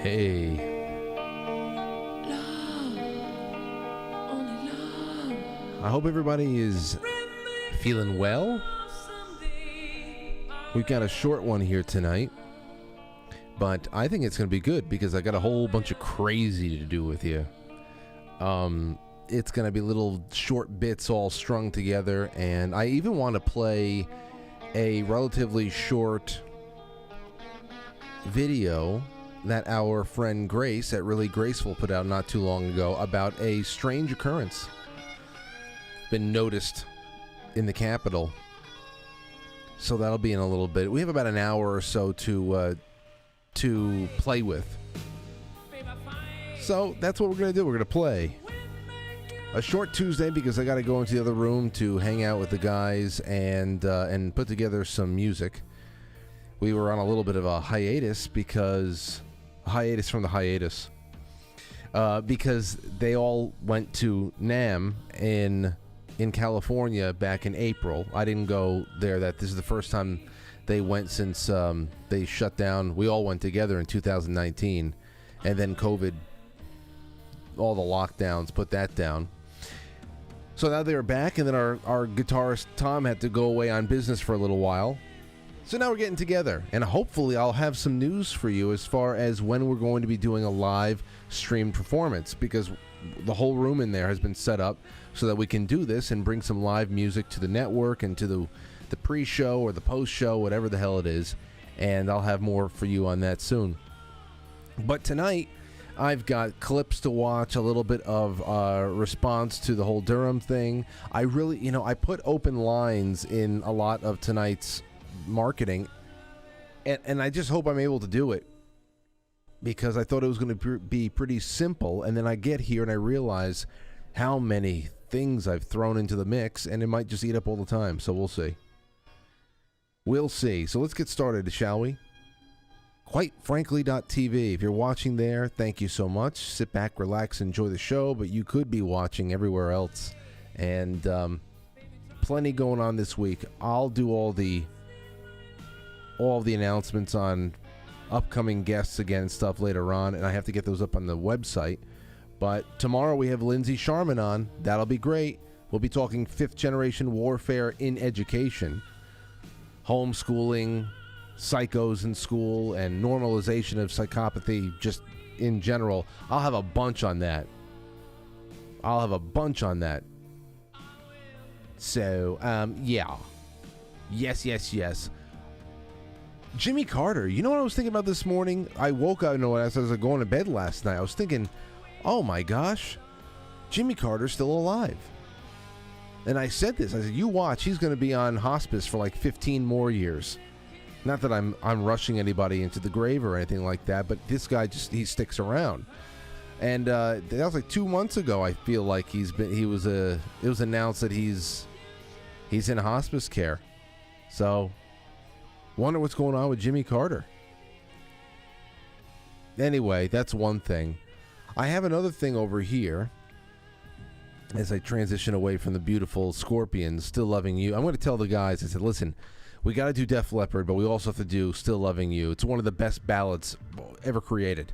Hey. I hope everybody is feeling well. We've got a short one here tonight, but I think it's going to be good because I got a whole bunch of crazy to do with you. It's going to be little short bits all strung together, and I even want to play a relatively short video that our friend Grace at Really Graceful put out not too long ago about a strange occurrence been noticed in the Capitol. So that'll be in a little bit. We have about an hour or so to play with. So that's what we're going to do. We're going to play a short Tuesday because I got to go into the other room to hang out with the guys and put together some music. We were on a little bit of a hiatus because from the hiatus because they all went to NAMM in California back in April. I didn't go there. This is the first time they went since they shut down. We all went together in 2019, and then COVID, all the lockdowns put that down. So now they're back, and then our guitarist Tom had to go away on business for a little while. So now we're getting together, and hopefully I'll have some news for you as far as when we're going to be doing a live streamed performance, because the whole room in there has been set up so that we can do this and bring some live music to the network and to the pre-show or the post-show, whatever the hell it is, and I'll have more for you on that soon. But tonight, I've got clips to watch, a little bit of response to the whole Durham thing. I really, I put open lines in a lot of tonight's marketing, and I just hope I'm able to do it because I thought it was going to be pretty simple, and then I get here and I realize how many things I've thrown into the mix, and it might just eat up all the time, so we'll see. We'll see. So let's get started, shall we? QuiteFrankly.tv. If you're watching there, thank you so much. Sit back, relax, enjoy the show, but you could be watching everywhere else, and plenty going on this week. I'll do all the announcements on upcoming guests again and stuff later on, and I have to get those up on the website. But tomorrow we have Lindsay Sharman on. That'll be great. We'll be talking 5th generation warfare in education, homeschooling, psychos in school, and normalization of psychopathy just in general. I'll have a bunch on that. So, yeah. Yes. Jimmy Carter. You know what I was thinking about this morning? I woke up, as I was going to bed last night, I was thinking, oh my gosh, Jimmy Carter's still alive. And I said this, I said, you watch, he's going to be on hospice for like 15 more years. Not that I'm rushing anybody into the grave or anything like that, but this guy he sticks around. And that was like 2 months ago. I feel like it was announced that he's in hospice care. So wonder what's going on with Jimmy Carter. Anyway, that's one thing. I have another thing over here as I transition away from the beautiful Scorpions, Still Loving You. I'm going to tell the guys, I said, listen, we got to do Def Leppard, but we also have to do Still Loving You. It's one of the best ballads ever created.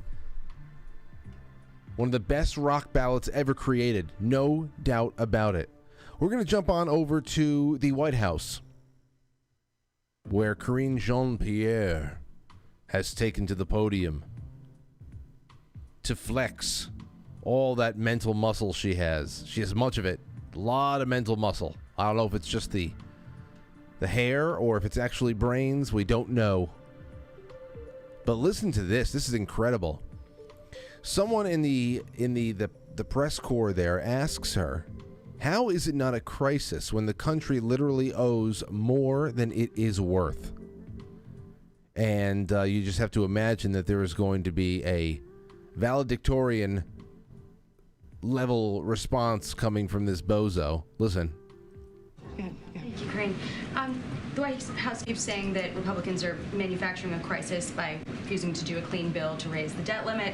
One of the best rock ballads ever created. No doubt about it. We're going to jump on over to the White House, where Karine Jean-Pierre has taken to the podium to flex all that mental muscle she has. She has much of it. A lot of mental muscle. I don't know if it's just the hair or if it's actually brains. We don't know. But listen to this. This is incredible. Someone in the press corps there asks her, how is it not a crisis when the country literally owes more than it is worth? And you just have to imagine that there is going to be a valedictorian level response coming from this bozo. Listen. Thank you, Karine. The White House keeps saying that Republicans are manufacturing a crisis by refusing to do a clean bill to raise the debt limit.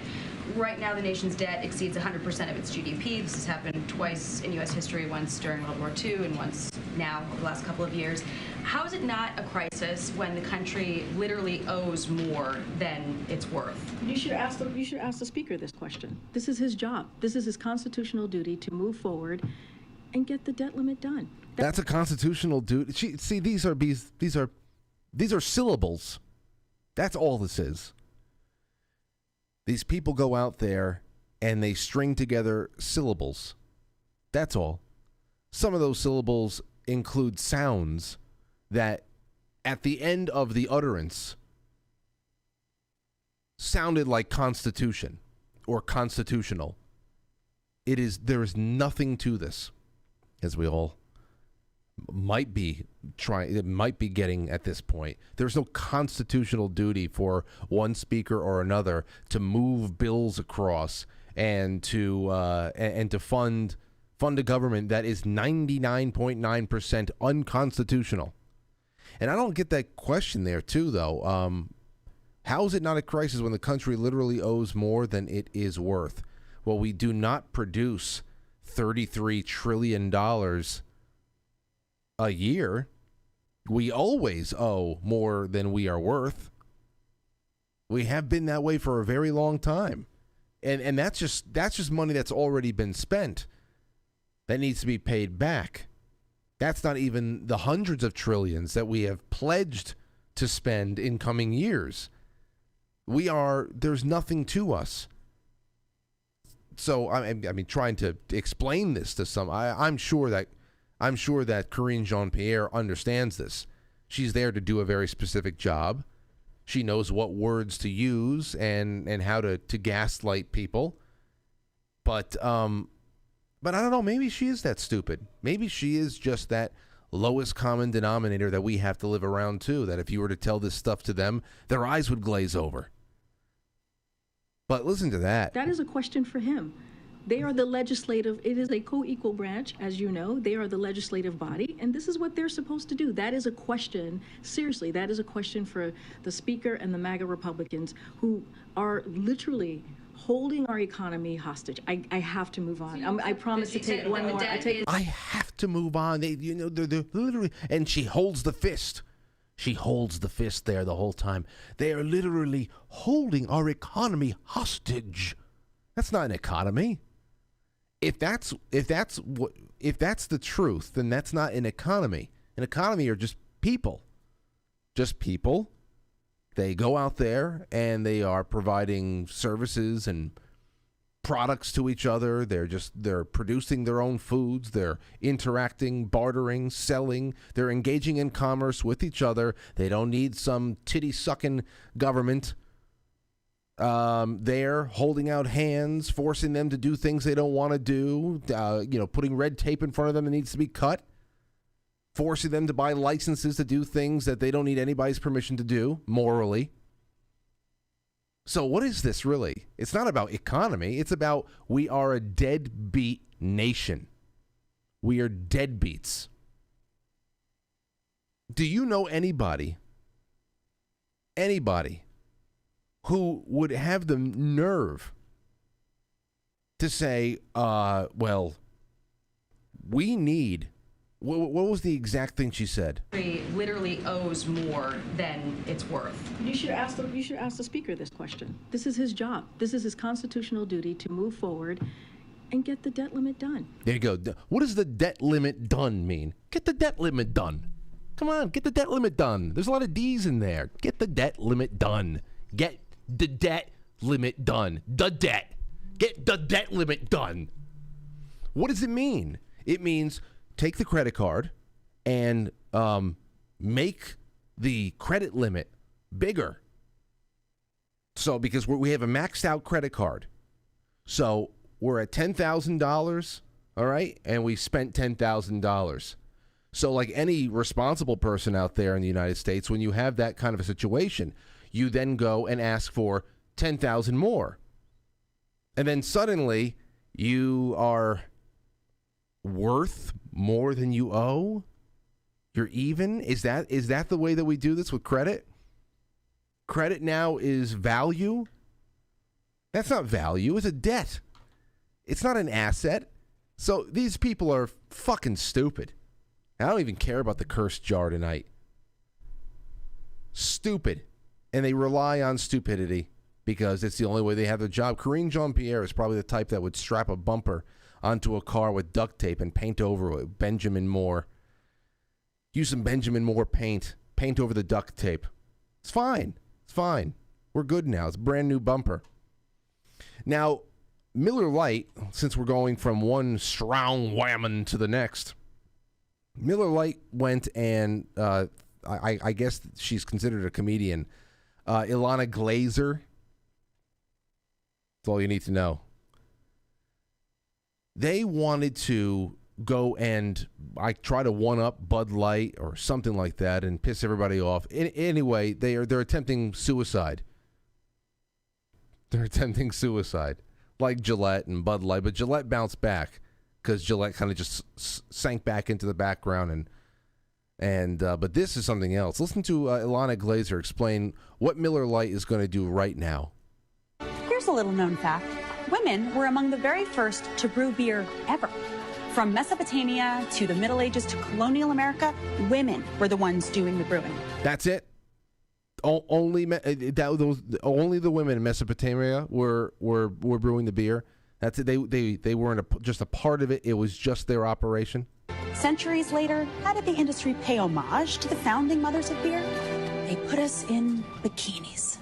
right now the nation's debt exceeds 100% of its GDP. This has happened twice in U.S. history, once during World War II and once now over the last couple of years. How is it not a crisis when the country literally owes more than it's worth? You should ask the Speaker this question. This is his job. This is his constitutional duty to move forward and get the debt limit done. That's a constitutional duty. See, these are syllables. That's all this is. These people go out there and they string together syllables. That's all. Some of those syllables include sounds that at the end of the utterance sounded like constitution or constitutional. There is nothing to this, as we all might be getting at this point. There's no constitutional duty for one speaker or another to move bills across and to fund a government that is 99.9% unconstitutional. And I don't get that question there too, though. How is it not a crisis when the country literally owes more than it is worth? Well, we do not produce $33 trillion a year. We always owe more than we are worth. We have been that way for a very long time. And that's just money that's already been spent that needs to be paid back. That's not even the hundreds of trillions that we have pledged to spend in coming years. There's nothing to us. So I mean, trying to explain this to some, I'm sure that Karine Jean-Pierre understands this. She's there to do a very specific job. She knows what words to use and how to gaslight people. But I don't know, maybe she is that stupid. Maybe she is just that lowest common denominator that we have to live around too, that if you were to tell this stuff to them, their eyes would glaze over. But listen to that. That is a question for him. They are the legislative, it is a co-equal branch, as you know. They are the legislative body, and this is what they're supposed to do. That is a question, seriously, that is a question for the Speaker and the MAGA Republicans who are literally holding our economy hostage. I have to move on. I promise to take one more. I have to move on. They're literally, and she holds the fist. She holds the fist there the whole time. They are literally holding our economy hostage. That's not an economy. If that's the truth, then that's not an economy. An economy are just people. Just people. They go out there and they are providing services and products to each other. They're producing their own foods. They're interacting, bartering, selling. They're engaging in commerce with each other. They don't need some titty-sucking government there holding out hands, forcing them to do things they don't want to do, putting red tape in front of them that needs to be cut, forcing them to buy licenses to do things that they don't need anybody's permission to do morally. So what is this really? It's not about economy. It's about we are a deadbeat nation. We are deadbeats. Do you know anybody who would have the nerve to say, well, we need... What was the exact thing she said? Literally owes more than it's worth. You should ask the Speaker this question. This is his job. This is his constitutional duty to move forward and get the debt limit done. There you go. What does the debt limit done mean? Get the debt limit done. Come on, get the debt limit done. There's a lot of D's in there. Get the debt limit done. Get the debt limit done. The debt. Get the debt limit done. What does it mean? It means take the credit card and make the credit limit bigger. So because we have a maxed out credit card. So we're at $10,000, all right? And we spent $10,000. So like any responsible person out there in the United States, when you have that kind of a situation, you then go and ask for $10,000 more. And then suddenly you are worth more than you owe? You're even? Is that the way that we do this with credit? Credit now is value? That's not value. It's a debt. It's not an asset. So these people are fucking stupid. I don't even care about the curse jar tonight. Stupid. And they rely on stupidity because it's the only way they have their job. Karine Jean-Pierre is probably the type that would strap a bumper onto a car with duct tape and paint over it. Benjamin Moore. Use some Benjamin Moore paint. Paint over the duct tape. It's fine. It's fine. We're good now. It's a brand new bumper. Now, Miller Lite, since we're going from one strong whammon to the next, Miller Lite went and I guess she's considered a comedian. Ilana Glazer. That's all you need to know. They wanted to go and try to one-up Bud Light or something like that and piss everybody off. Anyway, they're attempting suicide. They're attempting suicide, like Gillette and Bud Light. But Gillette bounced back because Gillette kind of just sank back into the background. But this is something else. Listen to Ilana Glazer explain what Miller Lite is going to do right now. Here's a little known fact. Women were among the very first to brew beer ever. From Mesopotamia to the Middle Ages to colonial America, women were the ones doing the brewing. That's it. Only the women in Mesopotamia were brewing the beer. That's it. They weren't just a part of it. It was just their operation. Centuries later, how did the industry pay homage to the founding mothers of beer? They put us in bikinis.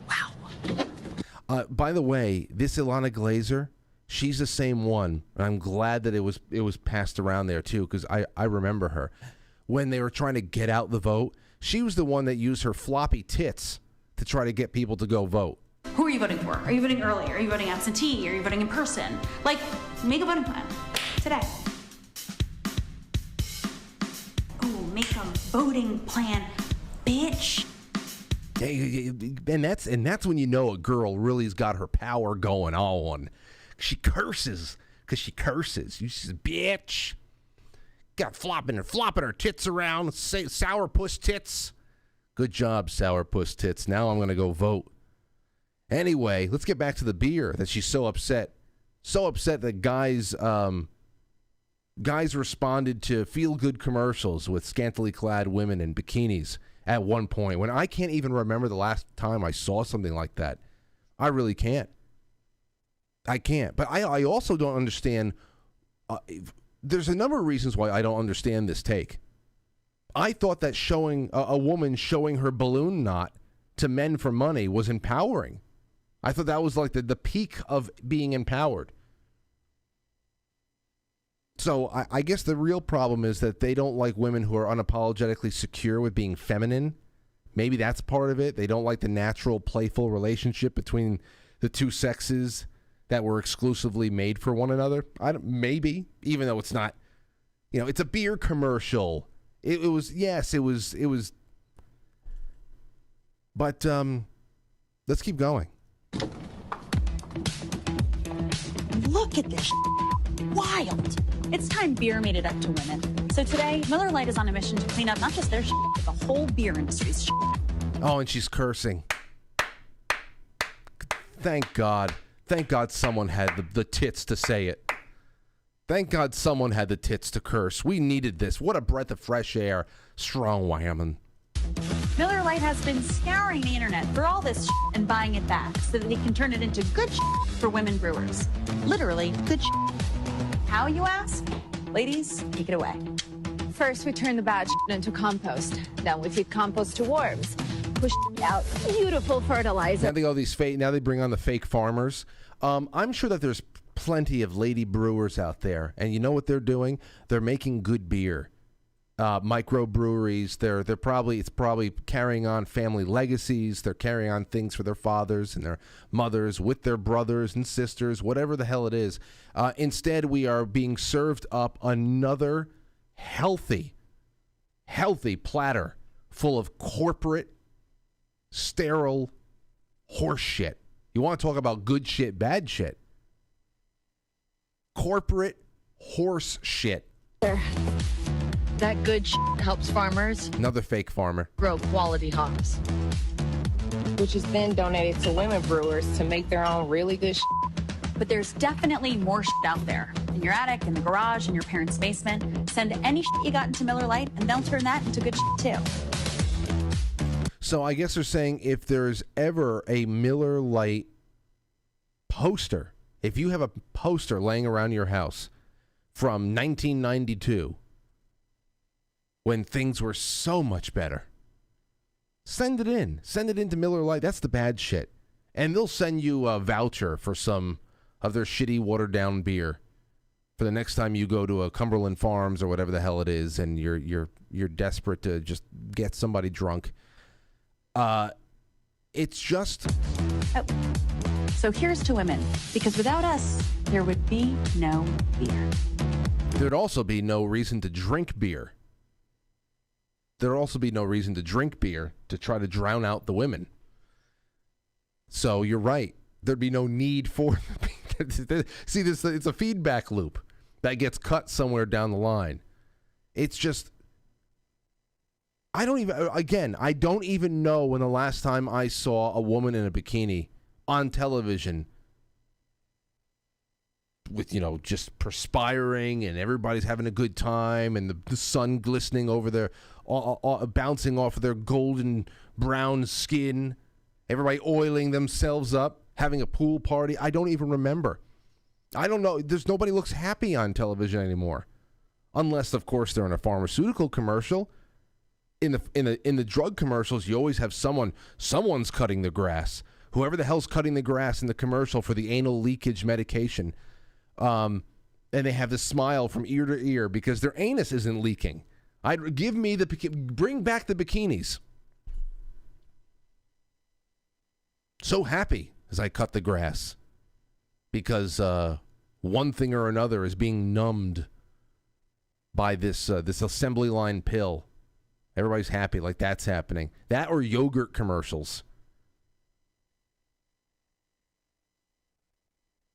Wow. By the way, this Ilana Glazer, she's the same one. And I'm glad that it was passed around there too, because I remember her when they were trying to get out the vote. She was the one that used her floppy tits to try to get people to go vote. Who are you voting for? Are you voting early? Are you voting absentee? Are you voting in person? Like, make a voting plan today. Ooh, make a voting plan, bitch. And that's when you know a girl really's got her power going on. She curses because she curses. She says, bitch. Got flopping her tits around. Sourpuss tits. Good job, sourpuss tits. Now I'm going to go vote. Anyway, let's get back to the beer that she's so upset. So upset that guys responded to feel-good commercials with scantily clad women in bikinis at one point. When I can't even remember the last time I saw something like that. I really can't. I can't. But I also don't understand... there's a number of reasons why I don't understand this take. I thought that showing a woman showing her balloon knot to men for money was empowering. I thought that was like the peak of being empowered. So I guess the real problem is that they don't like women who are unapologetically secure with being feminine. Maybe that's part of it. They don't like the natural, playful relationship between the two sexes that were exclusively made for one another. Maybe, even though it's not, it's a beer commercial. It was. But let's keep going. Look at this wild. It's time beer made it up to women. So today, Miller Lite is on a mission to clean up not just their but the whole beer industry's Oh, and she's cursing. Thank God. Thank God someone had the tits to say it. Thank God someone had the tits to curse. We needed this. What a breath of fresh air. Strong whammon. Miller Lite has been scouring the internet for all this and buying it back so that they can turn it into good for women brewers. Literally, good How, you ask? Ladies, take it away. First, we turn the bad into compost. Then we feed compost to worms. Push out beautiful fertilizer. Now they go these fake. Now they bring on the fake farmers. I'm sure that there's plenty of lady brewers out there, and you know what they're doing? They're making good beer. Microbreweries. It's probably carrying on family legacies. They're carrying on things for their fathers and their mothers with their brothers and sisters, whatever the hell it is. Instead, we are being served up another healthy platter full of corporate, sterile horse shit. You want to talk about good shit, bad shit? Corporate horse shit. That good helps farmers Another fake farmer. grow quality hops. which is then donated to women brewers to make their own really good But there's definitely more out there. In your attic, in the garage, in your parents' basement. Send any you got into Miller Lite, and they'll turn that into good too. So I guess they're saying if there's ever a Miller Lite poster, if you have a poster laying around your house from 1992, when things were so much better, send it in. Send it into Miller Lite. That's the bad shit. And they'll send you a voucher for some of their shitty watered-down beer for the next time you go to a Cumberland Farms or whatever the hell it is, and you're desperate to just get somebody drunk. It's just... Oh. So here's to women, because without us, there would be no beer. There'd also be no reason to drink beer. There'd also be no reason to drink beer to try to drown out the women. So you're right. There'd be no need for... See, it's a feedback loop that gets cut somewhere down the line. It's just... I don't even know when the last time I saw a woman in a bikini on television with, just perspiring and everybody's having a good time and the sun glistening over their, bouncing off of their golden brown skin, everybody oiling themselves up, having a pool party. I don't even remember. I don't know. Nobody looks happy on television anymore. Unless, of course, they're in a pharmaceutical commercial. In the drug commercials, you always have someone's cutting the grass. Whoever the hell's cutting the grass in the commercial for the anal leakage medication. And they have this smile from ear to ear because their anus isn't leaking. Bring back the bikinis. So happy as I cut the grass because one thing or another is being numbed by this assembly line pill. Everybody's happy like that's happening. That or yogurt commercials.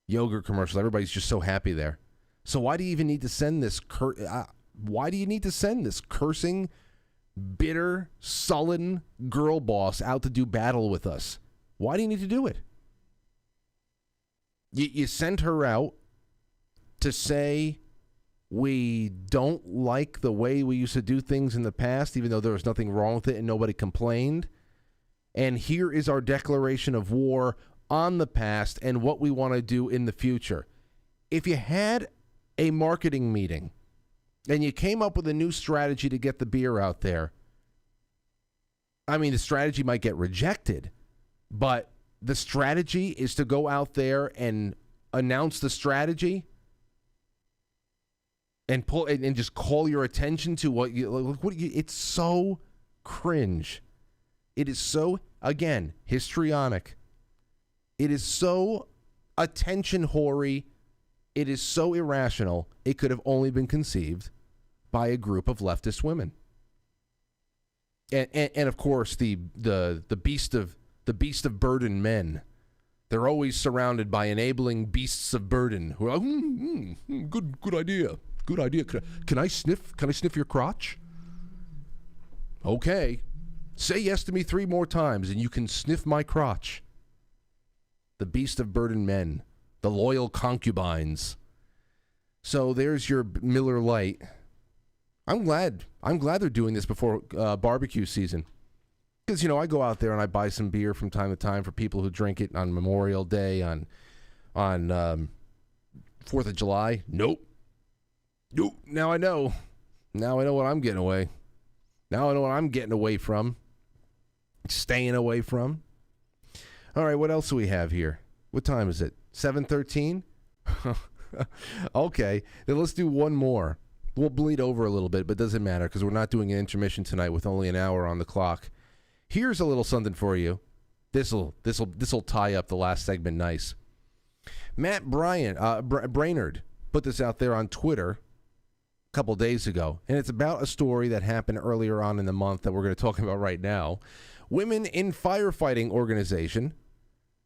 Yogurt commercials. Everybody's just so happy there. So why do you even need to send this? Why do you need to send this cursing, bitter, sullen girl boss out to do battle with us? Why do you need to do it? You sent her out to say we don't like the way we used to do things in the past, even though there was nothing wrong with it and nobody complained. And here is our declaration of war on the past and what we want to do in the future. If you had a marketing meeting and you came up with a new strategy to get the beer out there, I mean, the strategy might get rejected, but the strategy is to go out there and announce the strategy and pull and just call your attention to it's so cringe. It is so, again, histrionic. It is so attention hoary. It is so irrational. It could have only been conceived by a group of leftist women. And of course the beast of burden men. They're always surrounded by enabling beasts of burden who are like, good idea. Good idea. Can I sniff your crotch? Okay. Say yes to me 3 more times and you can sniff my crotch. The beast of burden men. The loyal concubines. So there's your Miller Lite. I'm glad they're doing this before barbecue season. Because, I go out there and I buy some beer from time to time for people who drink it on Memorial Day, on 4th of July. Nope. Now I know. Now I know what I'm getting away. Now I know what I'm getting away from. Staying away from. All right, what else do we have here? What time is it? 7:13? Okay, then let's do one more. We'll bleed over a little bit, but it doesn't matter because we're not doing an intermission tonight with only an hour on the clock. Here's a little something for you. This'll tie up the last segment nice. Matt Brainerd put this out there on Twitter a couple days ago, and it's about a story that happened earlier on in the month that we're going to talk about right now. Women in firefighting organization,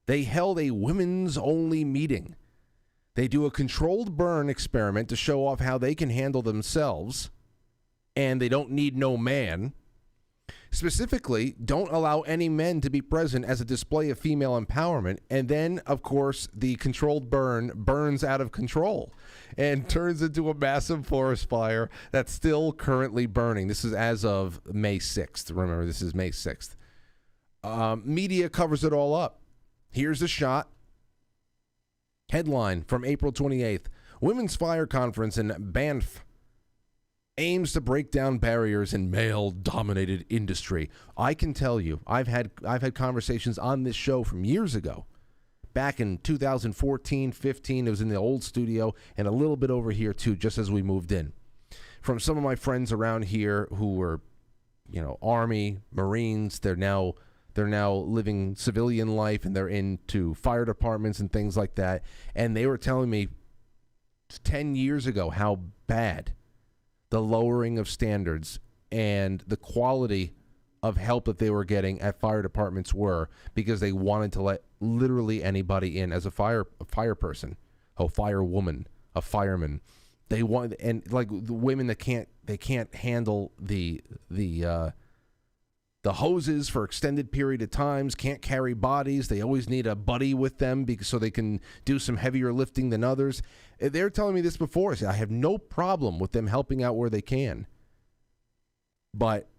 they held a women's only meeting. They do a controlled burn experiment to show off how they can handle themselves, and they don't need no man. Specifically, don't allow any men to be present as a display of female empowerment. And then, of course, the controlled burn burns out of control and turns into a massive forest fire that's still currently burning. This is as of May 6th. Remember, this is May 6th. Media covers it all up. Here's a shot. Headline from April 28th. Women's Fire Conference in Banff aims to break down barriers in male-dominated industry. I can tell you, I've had conversations on this show from years ago. Back in 2014, 15, it was in the old studio, and a little bit over here too, just as we moved in. From some of my friends around here who were, Army, Marines, they're now living civilian life, and they're into fire departments and things like that. And they were telling me 10 years ago how bad the lowering of standards and the quality of help that they were getting at fire departments were, because they wanted to let literally anybody in as a fire person, a firewoman, a fireman. They want, and like the women that can't handle the hoses for extended period of times, can't carry bodies. They always need a buddy with them so they can do some heavier lifting than others. They're telling me this before. I have no problem with them helping out where they can. But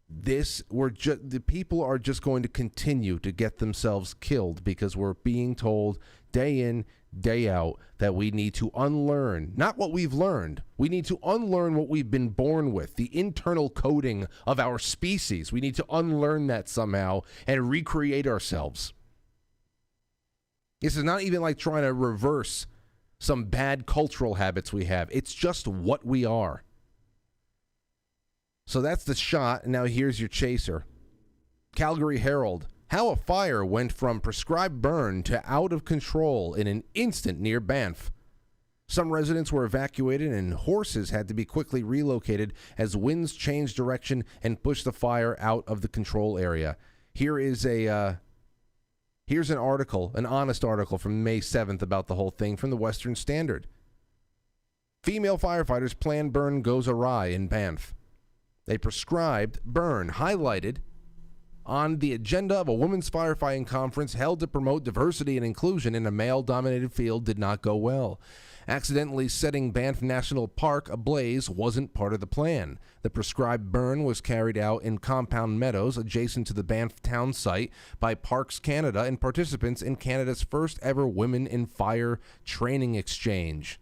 the people are just going to continue to get themselves killed because we're being told day in, day out that we need to unlearn, not what we've learned. We need to unlearn what we've been born with, the internal coding of our species. We need to unlearn that somehow and recreate ourselves. This is not even like trying to reverse some bad cultural habits we have. It's just what we are. So that's the shot. Now here's your chaser. Calgary Herald. How a fire went from prescribed burn to out of control in an instant near Banff. Some residents were evacuated and horses had to be quickly relocated as winds changed direction and pushed the fire out of the control area. Here's an article, an honest article from May 7th about the whole thing from the Western Standard. Female firefighters' planned burn goes awry in Banff. A prescribed burn highlighted on the agenda of a women's firefighting conference held to promote diversity and inclusion in a male-dominated field did not go well. Accidentally setting Banff National Park ablaze wasn't part of the plan. The prescribed burn was carried out in Compound Meadows, adjacent to the Banff town site, by Parks Canada and participants in Canada's first ever Women in Fire training exchange.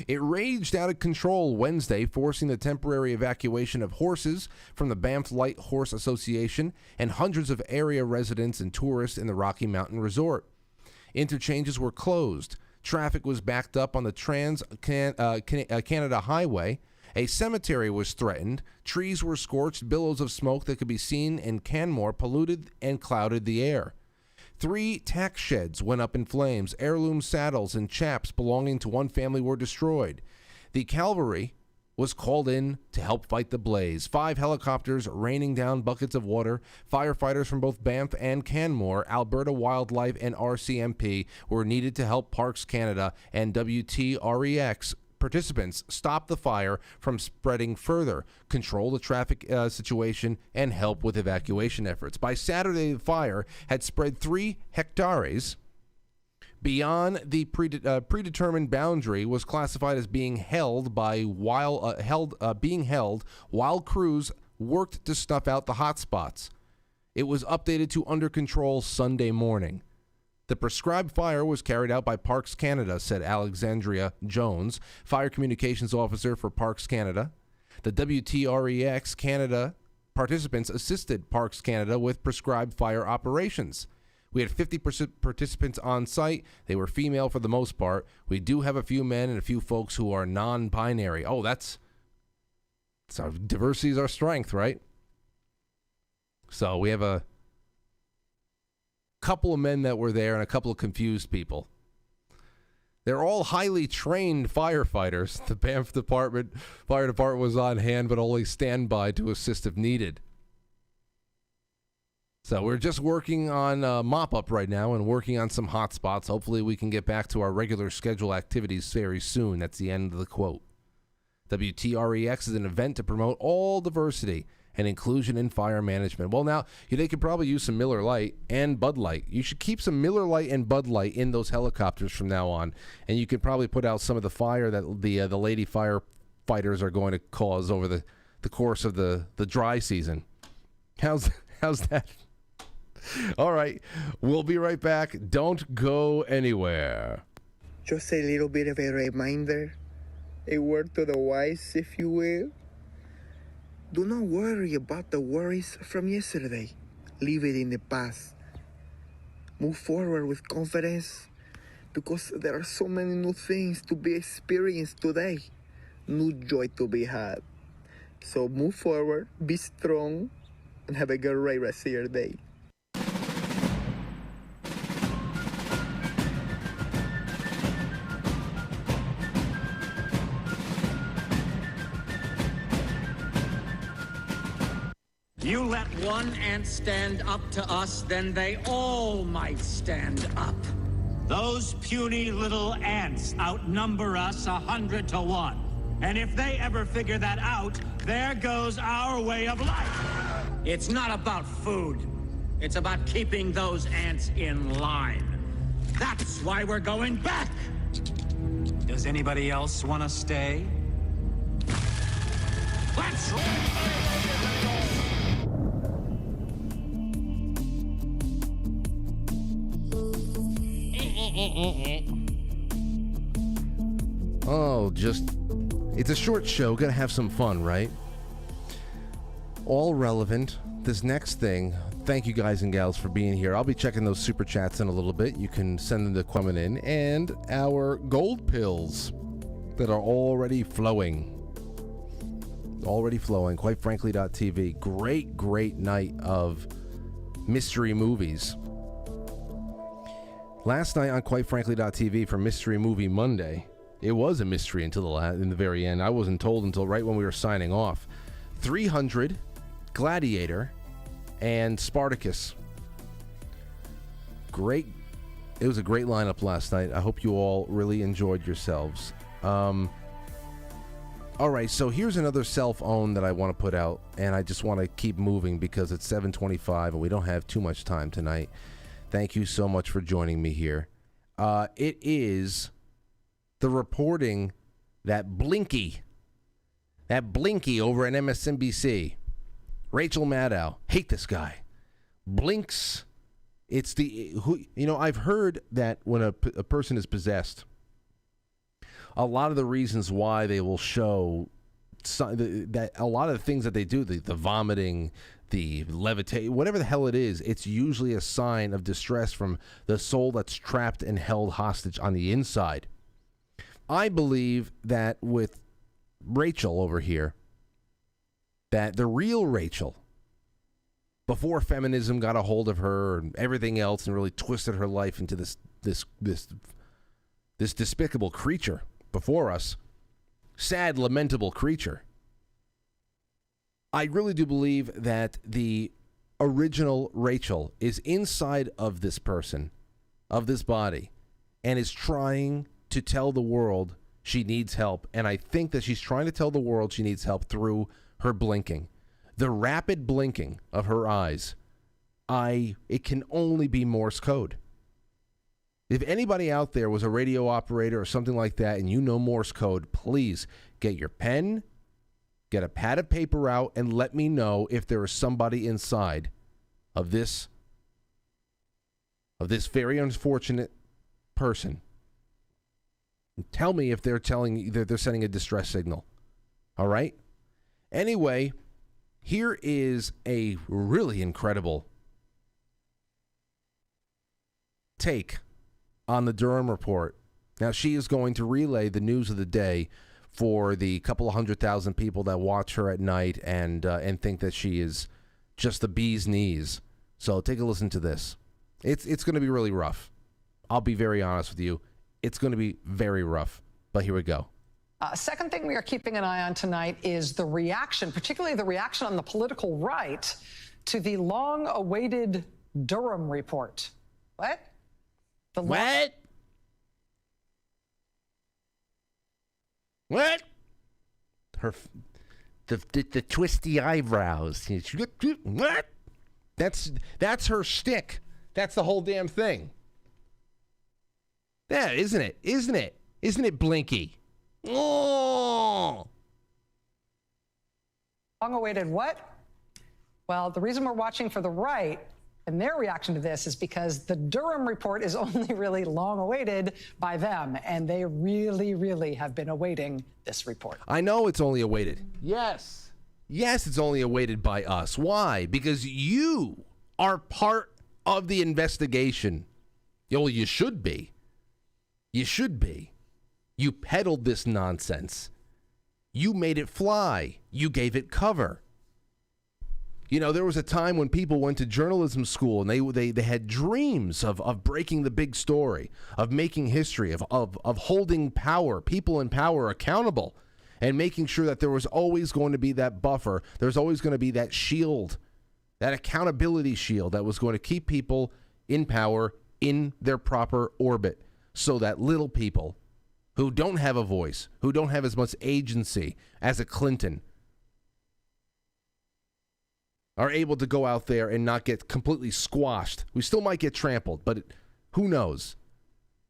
It raged out of control Wednesday, forcing the temporary evacuation of horses from the Banff Light Horse Association and hundreds of area residents and tourists in the Rocky Mountain Resort. Interchanges were closed. Traffic was backed up on the Trans-Canada Highway. A cemetery was threatened. Trees were scorched. Billows of smoke that could be seen in Canmore polluted and clouded the air. 3 tack sheds went up in flames. Heirloom saddles and chaps belonging to one family were destroyed. The cavalry was called in to help fight the blaze. 5 helicopters raining down buckets of water. Firefighters from both Banff and Canmore, Alberta Wildlife, and RCMP were needed to help Parks Canada and WTREX participants stop the fire from spreading further, control the traffic situation, and help with evacuation efforts. By Saturday, the fire had spread 3 hectares beyond the predetermined boundary, was classified as being held while crews worked to snuff out the hot spots. It was updated to under control Sunday morning. The prescribed fire was carried out by Parks Canada, said Alexandria Jones, Fire Communications Officer for Parks Canada. The WTREX Canada participants assisted Parks Canada with prescribed fire operations. We had 50 participants on site. They were female for the most part. We do have a few men and a few folks who are non-binary. Oh, that's our diversity is our strength, right? So we have a couple of men that were there and a couple of confused people. They're all highly trained firefighters. The Banff Fire Department was on hand, but only standby to assist if needed. So we're just working on mop-up right now and working on some hot spots. Hopefully we can get back to our regular schedule activities very soon. That's the end of the quote. WTREX is an event to promote all diversity and inclusion in fire management. Well, now, they could probably use some Miller Lite and Bud Light. You should keep some Miller Lite and Bud Light in those helicopters from now on, and you could probably put out some of the fire that the lady firefighters are going to cause over the course of the dry season. How's that? All right, we'll be right back. Don't go anywhere. Just a little bit of a reminder, a word to the wise, if you will. Do not worry about the worries from yesterday. Leave it in the past. Move forward with confidence, because there are so many new things to be experienced today, new joy to be had. So move forward, be strong, and have a great rest of your day. You let one ant stand up to us, then they all might stand up. Those puny little ants outnumber us 100 to 1. And if they ever figure that out, there goes our way of life. It's not about food. It's about keeping those ants in line. That's why we're going back. Does anybody else want to stay? Let's... Oh, it's a short show. Gotta have some fun, right? All relevant. This next thing, thank you guys and gals for being here. I'll be checking those super chats in a little bit. You can send them to coming in. And our gold pills that are already flowing. Quite frankly.tv. Great night of mystery movies. Last night on Quite Frankly.tv for Mystery Movie Monday, it was a mystery until in the very end. I wasn't told until right when we were signing off. 300, Gladiator, and Spartacus. It was a great lineup last night. I hope you all really enjoyed yourselves. All right, so here's another self-own that I want to put out, and I just want to keep moving because it's 7:25 and we don't have too much time tonight. Thank you so much for joining me here. It is the reporting that Blinky over at MSNBC, Rachel Maddow, hate this guy, blinks. It's I've heard that when a person is possessed, a lot of the reasons why they will show that a lot of the things that they do, the vomiting, the levitate, whatever the hell it is, it's usually a sign of distress from the soul that's trapped and held hostage on the inside. I believe that with Rachel over here, that the real Rachel, before feminism got a hold of her and everything else and really twisted her life into this despicable creature before us, sad, lamentable creature, I really do believe that the original Rachel is inside of this person, of this body, and is trying to tell the world she needs help. And I think that she's trying to tell the world she needs help through her blinking. The rapid blinking of her eyes, it can only be Morse code. If anybody out there was a radio operator or something like that and you know Morse code, please get your pen, get a pad of paper out, and let me know if there is somebody inside of this very unfortunate person. Tell me if they're sending a distress signal. All right? Anyway, here is a really incredible take on the Durham report. Now, she is going to relay the news of the day for the couple of 100,000 people that watch her at night and think that she is just the bee's knees. So take a listen to this. It's going to be really rough. I'll be very honest with you. It's going to be very rough. But here we go. Second thing we are keeping an eye on tonight is the reaction, particularly the reaction on the political right, to the long-awaited Durham report. What? What? What? the twisty eyebrows. What? That's her shtick. That's the whole damn thing. Yeah, isn't it? Isn't it? Isn't it Blinky? Oh. Long-awaited what? Well, the reason we're watching for the right and their reaction to this is because the Durham report is only really long-awaited by them, and they really, really have been awaiting this report. I know it's only awaited. Yes. Yes, it's only awaited by us. Why? Because you are part of the investigation. Well, you should be. You should be. You peddled this nonsense. You made it fly. You gave it cover. You know, there was a time when people went to journalism school and they had dreams of breaking the big story, of making history, of holding power, people in power accountable, and making sure that there was always going to be that buffer. There's always going to be that shield, that accountability shield that was going to keep people in power in their proper orbit so that little people who don't have a voice, who don't have as much agency as a Clinton, are able to go out there and not get completely squashed. We still might get trampled, but who knows?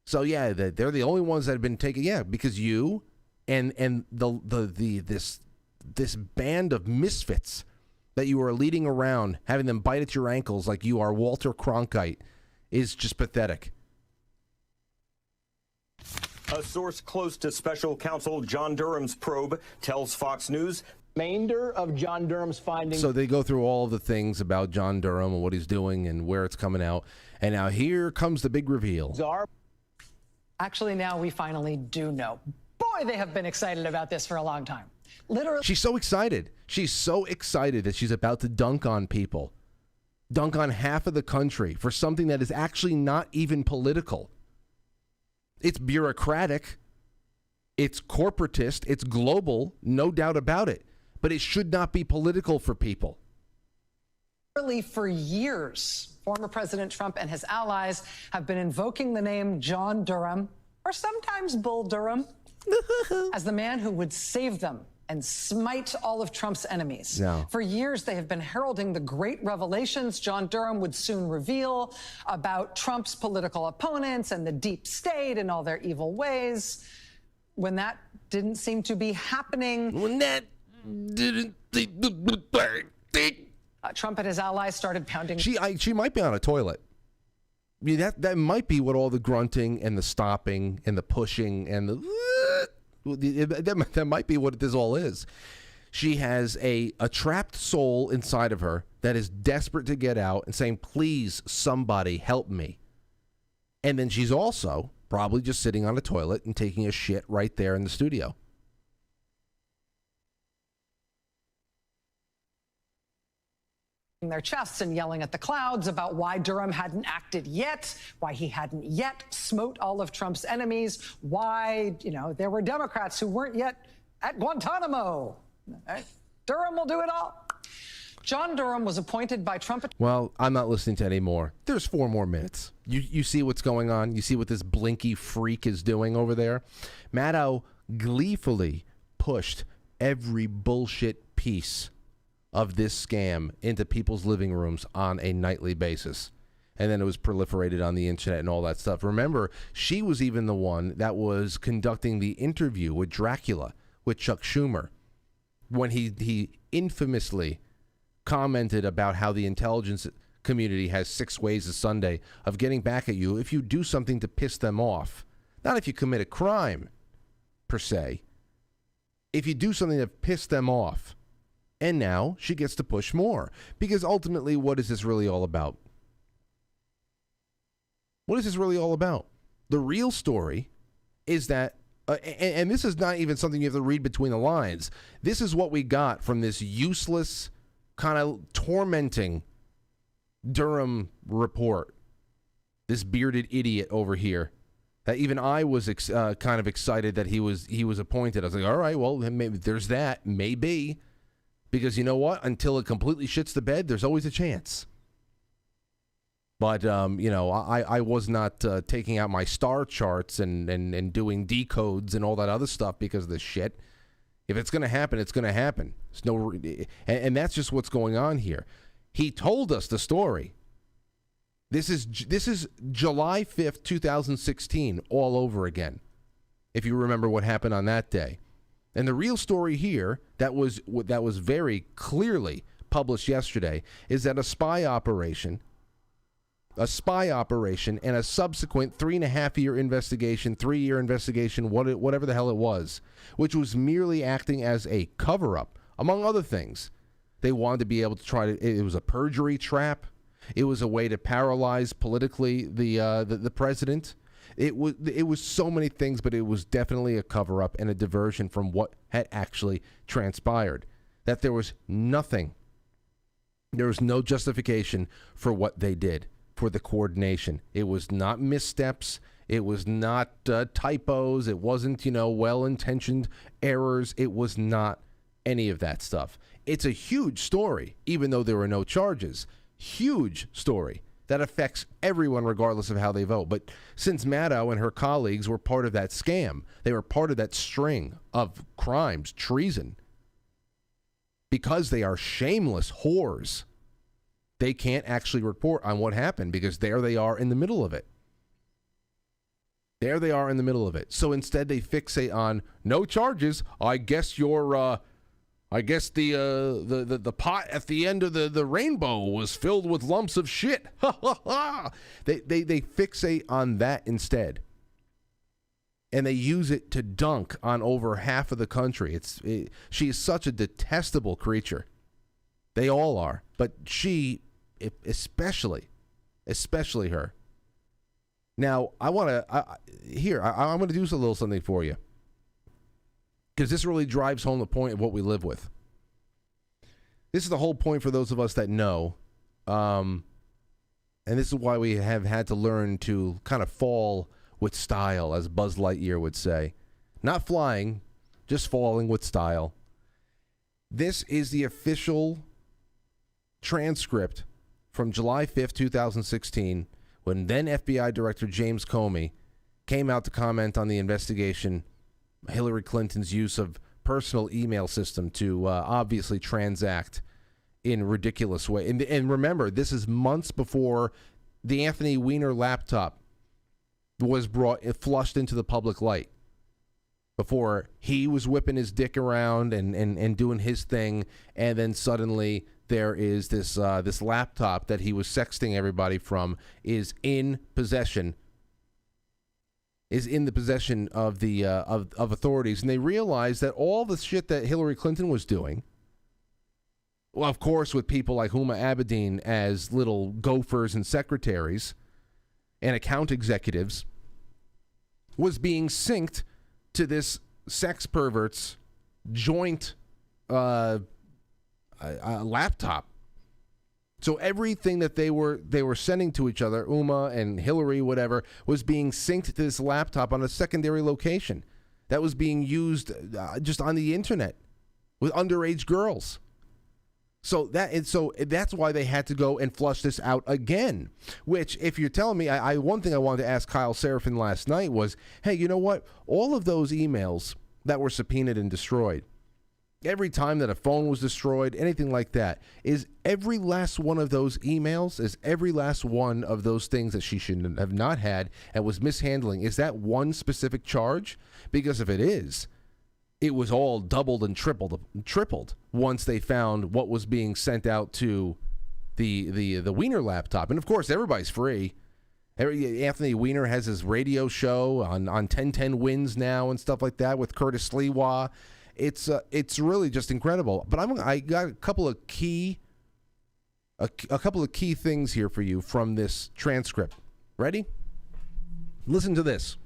So yeah, they're the only ones that have been taken. Yeah, because you and this band of misfits that you are leading around, having them bite at your ankles like you are Walter Cronkite, is just pathetic. A source close to special counsel John Durham's probe tells Fox News remainder of John Durham's findings. So they go through all of the things about John Durham and what he's doing and where it's coming out. And now here comes the big reveal. Actually, now we finally do know. Boy, they have been excited about this for a long time. Literally. She's so excited. She's so excited that she's about to dunk on people. Dunk on half of the country for something that is actually not even political. It's bureaucratic. It's corporatist. It's global. No doubt about it. But it should not be political for people. For years, former President Trump and his allies have been invoking the name John Durham, or sometimes Bull Durham, as the man who would save them and smite all of Trump's enemies. No. For years, they have been heralding the great revelations John Durham would soon reveal about Trump's political opponents and the deep state and all their evil ways. When that didn't seem to be happening, Trump and his allies started pounding. She might be on a toilet. I mean, that might be what all the grunting and the stopping and the pushing and that might be what this all is. She has a trapped soul inside of her that is desperate to get out and saying, please, somebody help me. And then she's also probably just sitting on a toilet and taking a shit right there in the studio. Their chests and yelling at the clouds about why Durham hadn't acted yet, why he hadn't yet smote all of Trump's enemies, why, there were Democrats who weren't yet at Guantanamo. Durham will do it all. John Durham was appointed by Trump. Well, I'm not listening to any more. There's 4 more minutes. You see what's going on? You see what this blinky freak is doing over there? Maddow gleefully pushed every bullshit piece of this scam into people's living rooms on a nightly basis. And then it was proliferated on the internet and all that stuff. Remember, she was even the one that was conducting the interview with Dracula, with Chuck Schumer, when he infamously commented about how the intelligence community has 6 ways a Sunday of getting back at you if you do something to piss them off. Not if you commit a crime, per se. If you do something to piss them off. And now she gets to push more. Because ultimately, what is this really all about? What is this really all about? The real story is that, and this is not even something you have to read between the lines. This is what we got from this useless, kind of tormenting Durham report. This bearded idiot over here. That even I was kind of excited that he was appointed. I was like, all right, well, maybe there's that. Maybe. Because you know what? Until it completely shits the bed, there's always a chance. But, I was not taking out my star charts and doing decodes and all that other stuff because of this shit. If it's going to happen, it's going to happen. There's no, and that's just what's going on here. He told us the story. This is July 5th, 2016, all over again, if you remember what happened on that day. And the real story here that was very clearly published yesterday is that a spy operation and a subsequent 3.5-year investigation, 3-year investigation, whatever the hell it was, which was merely acting as a cover-up, among other things. They wanted to be able to it was a perjury trap. It was a way to paralyze politically the president. It was so many things, but it was definitely a cover-up and a diversion from what had actually transpired. That there was nothing. There was no justification for what they did, for the coordination. It was not missteps. It was not typos. It wasn't, well-intentioned errors. It was not any of that stuff. It's a huge story, even though there were no charges. Huge story that affects everyone regardless of how they vote. But since Maddow and her colleagues were part of that scam, they were part of that string of crimes, treason, because they are shameless whores, they can't actually report on what happened because there they are in the middle of it. There they are in the middle of it. So instead they fixate on no charges. I guess the pot at the end of the rainbow was filled with lumps of shit. They fixate on that instead. And they use it to dunk on over half of the country. She is such a detestable creature. They all are. But she, especially her. Now, I'm going to do a little something for you. Because this really drives home the point of what we live with. This is the whole point for those of us that know. And this is why we have had to learn to kind of fall with style, as Buzz Lightyear would say. Not flying, just falling with style. This is the official transcript from July 5th, 2016, when then FBI Director James Comey came out to comment on the investigation, Hillary Clinton's use of personal email system to obviously transact in ridiculous way. And remember, this is months before the Anthony Weiner laptop was flushed into the public light, before he was whipping his dick around and doing his thing, and then suddenly there is this laptop that he was sexting everybody from is in the possession of the of authorities, and they realize that all the shit that Hillary Clinton was doing, well, of course, with people like Huma Abedin as little gophers and secretaries and account executives, was being synced to this sex pervert's joint laptop. So everything that they were sending to each other, Uma and Hillary, whatever, was being synced to this laptop on a secondary location that was being used just on the internet with underage girls. So that's why they had to go and flush this out again. Which, if you're telling me, one thing I wanted to ask Kyle Seraphin last night was, hey, you know what? All of those emails that were subpoenaed and destroyed, every time that a phone was destroyed, anything like that, is every last one of those emails, is every last one of those things that she should have not had and was mishandling, is that one specific charge? Because if it is, it was all doubled and tripled once they found what was being sent out to the Weiner laptop. And of course, everybody's free. Anthony Weiner has his radio show on 1010 Wins now and stuff like that with Curtis Sliwa. It's really just incredible. But I got a couple of key things here for you from this transcript. Ready? Listen to this.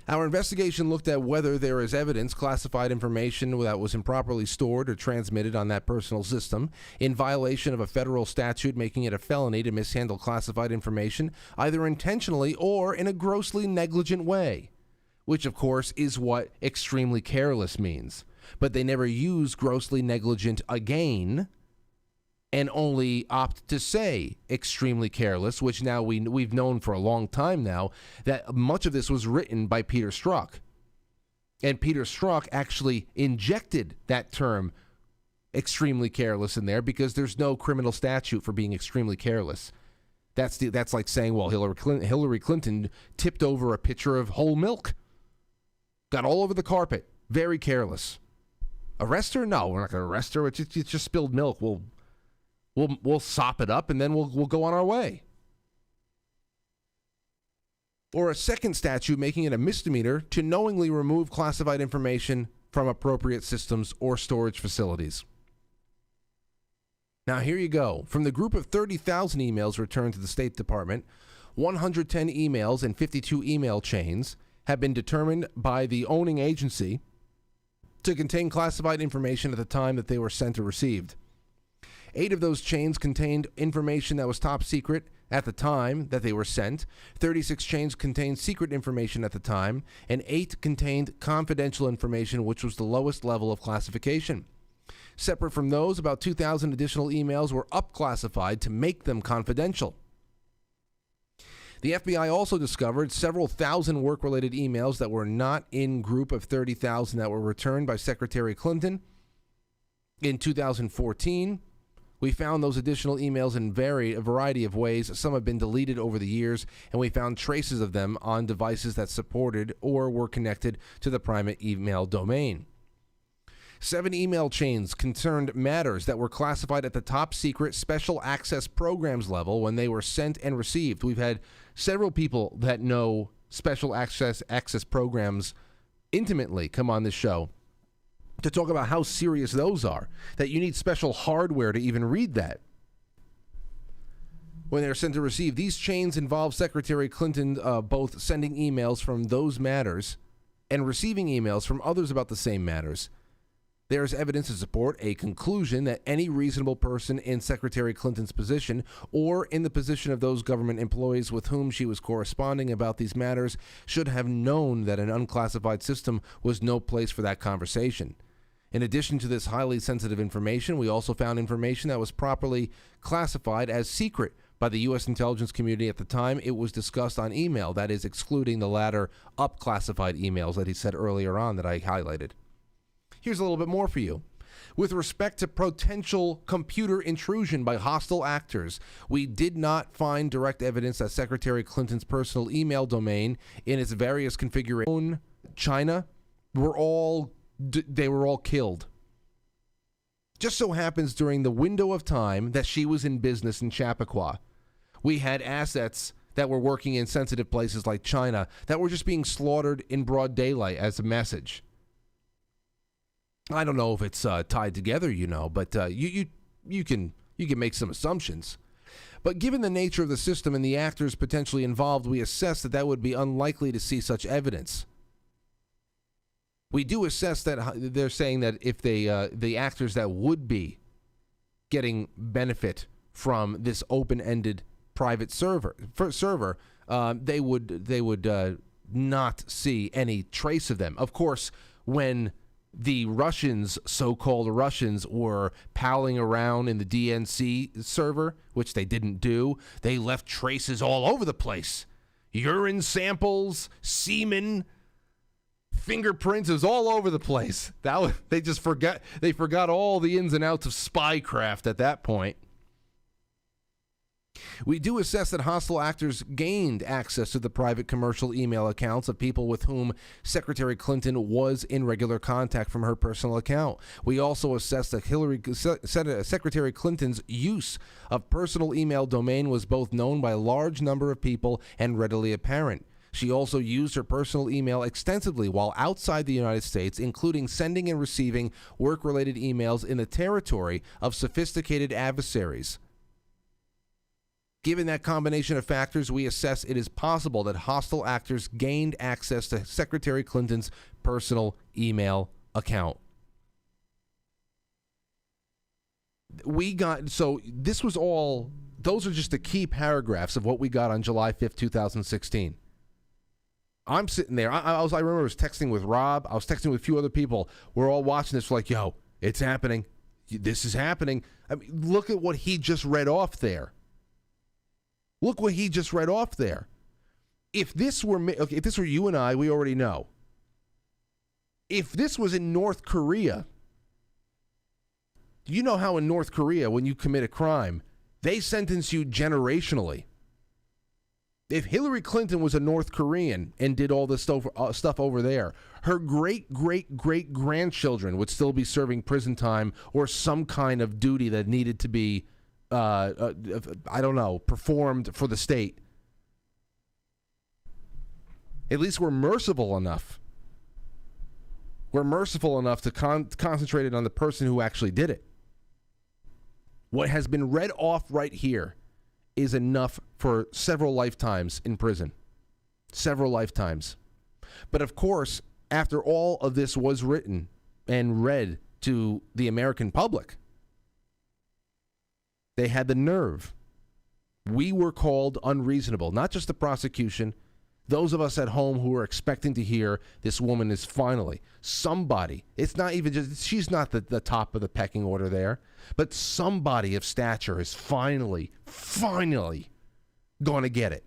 Our investigation looked at whether there is evidence, classified information that was improperly stored or transmitted on that personal system in violation of a federal statute making it a felony to mishandle classified information, either intentionally or in a grossly negligent way, which of course is what extremely careless means. But they never use grossly negligent again and only opt to say extremely careless, which now we've known for a long time now that much of this was written by Peter Strzok. And Peter Strzok actually injected that term extremely careless in there because there's no criminal statute for being extremely careless. That's like saying, well, Hillary Clinton tipped over a pitcher of whole milk. Got all over the carpet. Very careless. Arrest her? No, we're not going to arrest her. It's just spilled milk. We'll sop it up and then we'll go on our way. Or a second statute making it a misdemeanor to knowingly remove classified information from appropriate systems or storage facilities. Now, here you go. From the group of 30,000 emails returned to the State Department, 110 emails and 52 email chains have been determined by the owning agency to contain classified information at the time that they were sent or received. 8 of those chains contained information that was top secret at the time that they were sent. 36 chains contained secret information at the time, and 8 contained confidential information, which was the lowest level of classification. Separate from those, about 2,000 additional emails were up-classified to make them confidential. The FBI also discovered several thousand work-related emails that were not in group of 30,000 that were returned by Secretary Clinton. In 2014, we found those additional emails in a variety of ways. Some have been deleted over the years, and we found traces of them on devices that supported or were connected to the private email domain. 7 email chains concerned matters that were classified at the top secret special access programs level when they were sent and received. We've had several people that know special access programs intimately come on this show to talk about how serious those are, that you need special hardware to even read that. When they're sent to receive, these chains involve Secretary Clinton both sending emails from those matters and receiving emails from others about the same matters. There is evidence to support a conclusion that any reasonable person in Secretary Clinton's position or in the position of those government employees with whom she was corresponding about these matters should have known that an unclassified system was no place for that conversation. In addition to this highly sensitive information, we also found information that was properly classified as secret by the U.S. intelligence community at the time it was discussed on email, that is, excluding the latter up-classified emails that he said earlier on that I highlighted. Here's a little bit more for you. With respect to potential computer intrusion by hostile actors, we did not find direct evidence that Secretary Clinton's personal email domain in its various configurations China were all killed. Just so happens during the window of time that she was in business in Chappaqua, we had assets that were working in sensitive places like China that were just being slaughtered in broad daylight as a message. I don't know if it's tied together, but you can make some assumptions. But given the nature of the system and the actors potentially involved, we assess that would be unlikely to see such evidence. We do assess that they're saying that if the actors that would be getting benefit from this open-ended private server, they would not see any trace of them. Of course, when the Russians, so-called Russians, were palling around in the DNC server, which they didn't do, they left traces all over the place. Urine samples, semen, fingerprints, it was all over the place. They forgot all the ins and outs of spycraft at that point. We do assess that hostile actors gained access to the private commercial email accounts of people with whom Secretary Clinton was in regular contact from her personal account. We also assess that Secretary Clinton's use of personal email domain was both known by a large number of people and readily apparent. She also used her personal email extensively while outside the United States, including sending and receiving work-related emails in the territory of sophisticated adversaries. Given that combination of factors, we assess it is possible that hostile actors gained access to Secretary Clinton's personal email account. This was all, those are just the key paragraphs of what we got on July 5th, 2016. I'm sitting there. I remember I was texting with Rob. I was texting with a few other people. We're all watching this like, yo, it's happening. This is happening. I mean, look at what he just read off there. Look what he just read off there. If this were you and I, we already know. If this was in North Korea, you know how in North Korea, when you commit a crime, they sentence you generationally. If Hillary Clinton was a North Korean and did all this stuff over there, her great-great-great-grandchildren would still be serving prison time or some kind of duty that needed to be, performed for the state. At least we're merciful enough. We're merciful enough to concentrate it on the person who actually did it. What has been read off right here is enough for several lifetimes in prison. Several lifetimes. But of course, after all of this was written and read to the American public, they had the nerve. We were called unreasonable, not just the prosecution. Those of us at home who are expecting to hear this woman is finally somebody. It's not even just, she's not the top of the pecking order there, but somebody of stature is finally going to get it.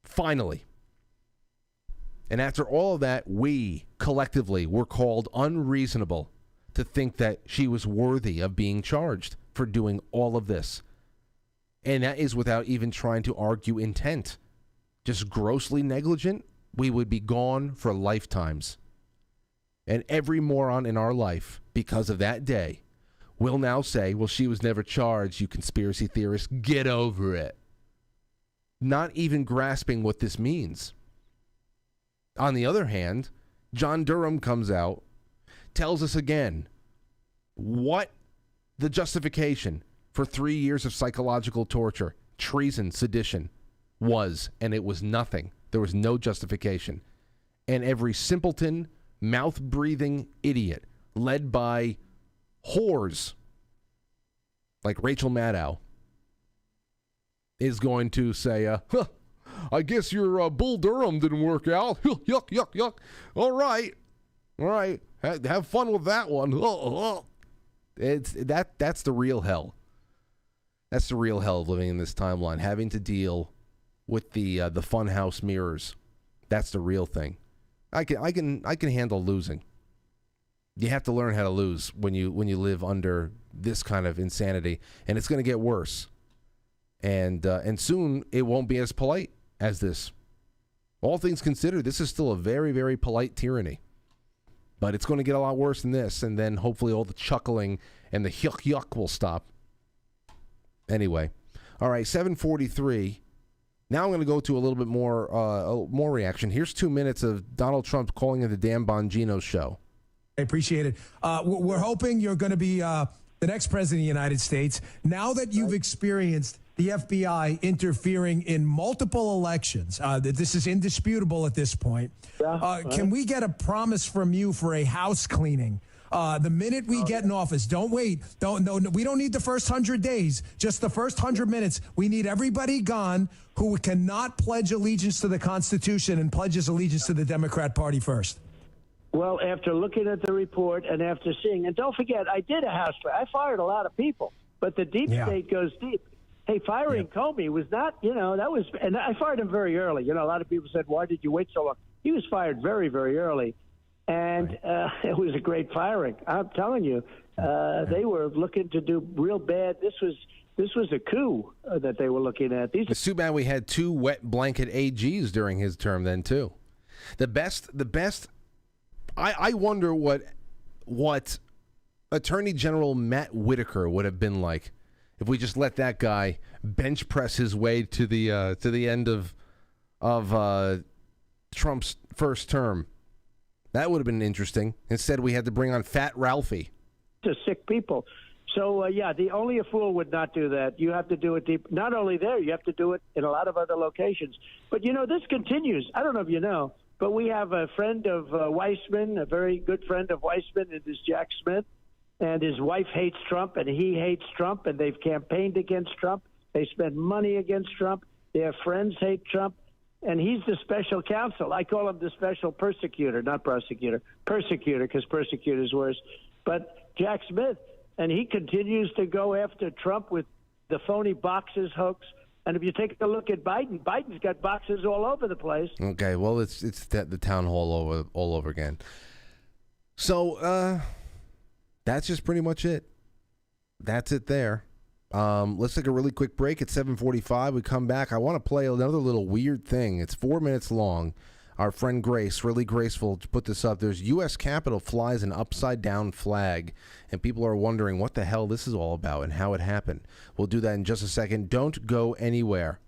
Finally. And after all of that, we collectively were called unreasonable to think that she was worthy of being charged for doing all of this. And that is without even trying to argue intent. Just grossly negligent, we would be gone for lifetimes. And every moron in our life, because of that day, will now say, well, she was never charged, you conspiracy theorists, get over it. Not even grasping what this means. On the other hand, John Durham comes out, tells us again what the justification for 3 years of psychological torture, treason, sedition, was, and it was nothing. There was no justification. And every simpleton, mouth-breathing idiot, led by whores like Rachel Maddow, is going to say, I guess your Bull Durham didn't work out. Yuck, yuck, yuck. All right. Have fun with that one. That's the real hell. That's the real hell of living in this timeline, having to deal with the funhouse mirrors. That's the real thing. I can handle losing. You have to learn how to lose when you live under this kind of insanity, and it's going to get worse. And soon it won't be as polite as this. All things considered, this is still a very, very polite tyranny. But it's going to get a lot worse than this, and then hopefully all the chuckling and the yuck yuck will stop. Anyway, all right, 7:43. Now I'm going to go to a little bit more reaction. Here's 2 minutes of Donald Trump calling it the damn Bongino show. I appreciate it. We're hoping you're going to be the next president of the United States. Now that you've experienced the FBI interfering in multiple elections, this is indisputable at this point. Can we get a promise from you for a house cleaning? The minute we get in office, don't wait. We don't need the first 100 days, just the first 100 minutes. We need everybody gone who cannot pledge allegiance to the Constitution and pledges allegiance to the Democrat Party first. Well, after looking at the report and after seeing, and don't forget, I did a house fire. I fired a lot of people, but the deep state goes deep. Hey, firing Comey was not, that was, and I fired him very early. A lot of people said, why did you wait so long? He was fired very, very early. And it was a great firing. I'm telling you, they were looking to do real bad. This was a coup that they were looking at. It's too bad we had 2 wet blanket AGs during his term then, too. The best. I wonder what Attorney General Matt Whitaker would have been like if we just let that guy bench press his way to the end of Trump's first term. That would have been interesting. Instead, we had to bring on Fat Ralphie. To sick people. So, only a fool would not do that. You have to do it deep. Not only there, you have to do it in a lot of other locations. But, this continues. I don't know if you know, but we have a friend of Weissman, a very good friend of Weissman, and is Jack Smith. And his wife hates Trump, and he hates Trump, and they've campaigned against Trump. They spend money against Trump. Their friends hate Trump. And he's the special counsel. I call him the special persecutor, not prosecutor. Persecutor, because persecutor is worse. But Jack Smith, and he continues to go after Trump with the phony boxes hoax. And if you take a look at Biden, Biden's got boxes all over the place. Okay, well, it's the town hall all over again. So, that's just pretty much it. That's it there. Let's take a really quick break at 7:45. We come back. I want to play another little weird thing. It's 4 minutes long. Our friend Grace, really graceful, to put this up. There's U.S. Capitol flies an upside-down flag, and people are wondering what the hell this is all about and how it happened. We'll do that in just a second. Don't go anywhere.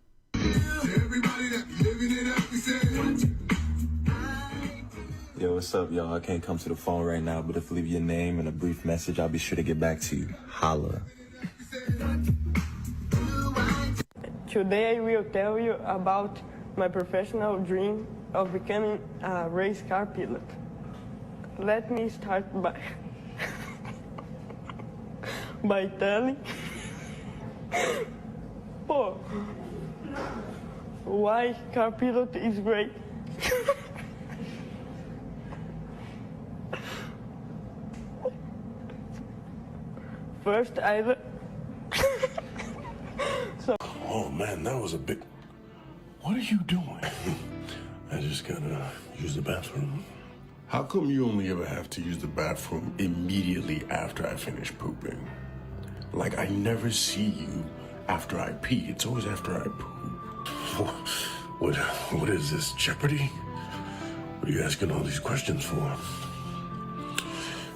Yo, what's up, y'all? I can't come to the phone right now, but if you leave your name and a brief message, I'll be sure to get back to you. Holla. Today I will tell you about my professional dream of becoming a race car pilot. Let me start by telling why car pilot is great. First, Oh man, that was a big... What are you doing? I just gotta use the bathroom. How come you only ever have to use the bathroom immediately after I finish pooping? Like, I never see you after I pee. It's always after I poop. What is this, Jeopardy? What are you asking all these questions for?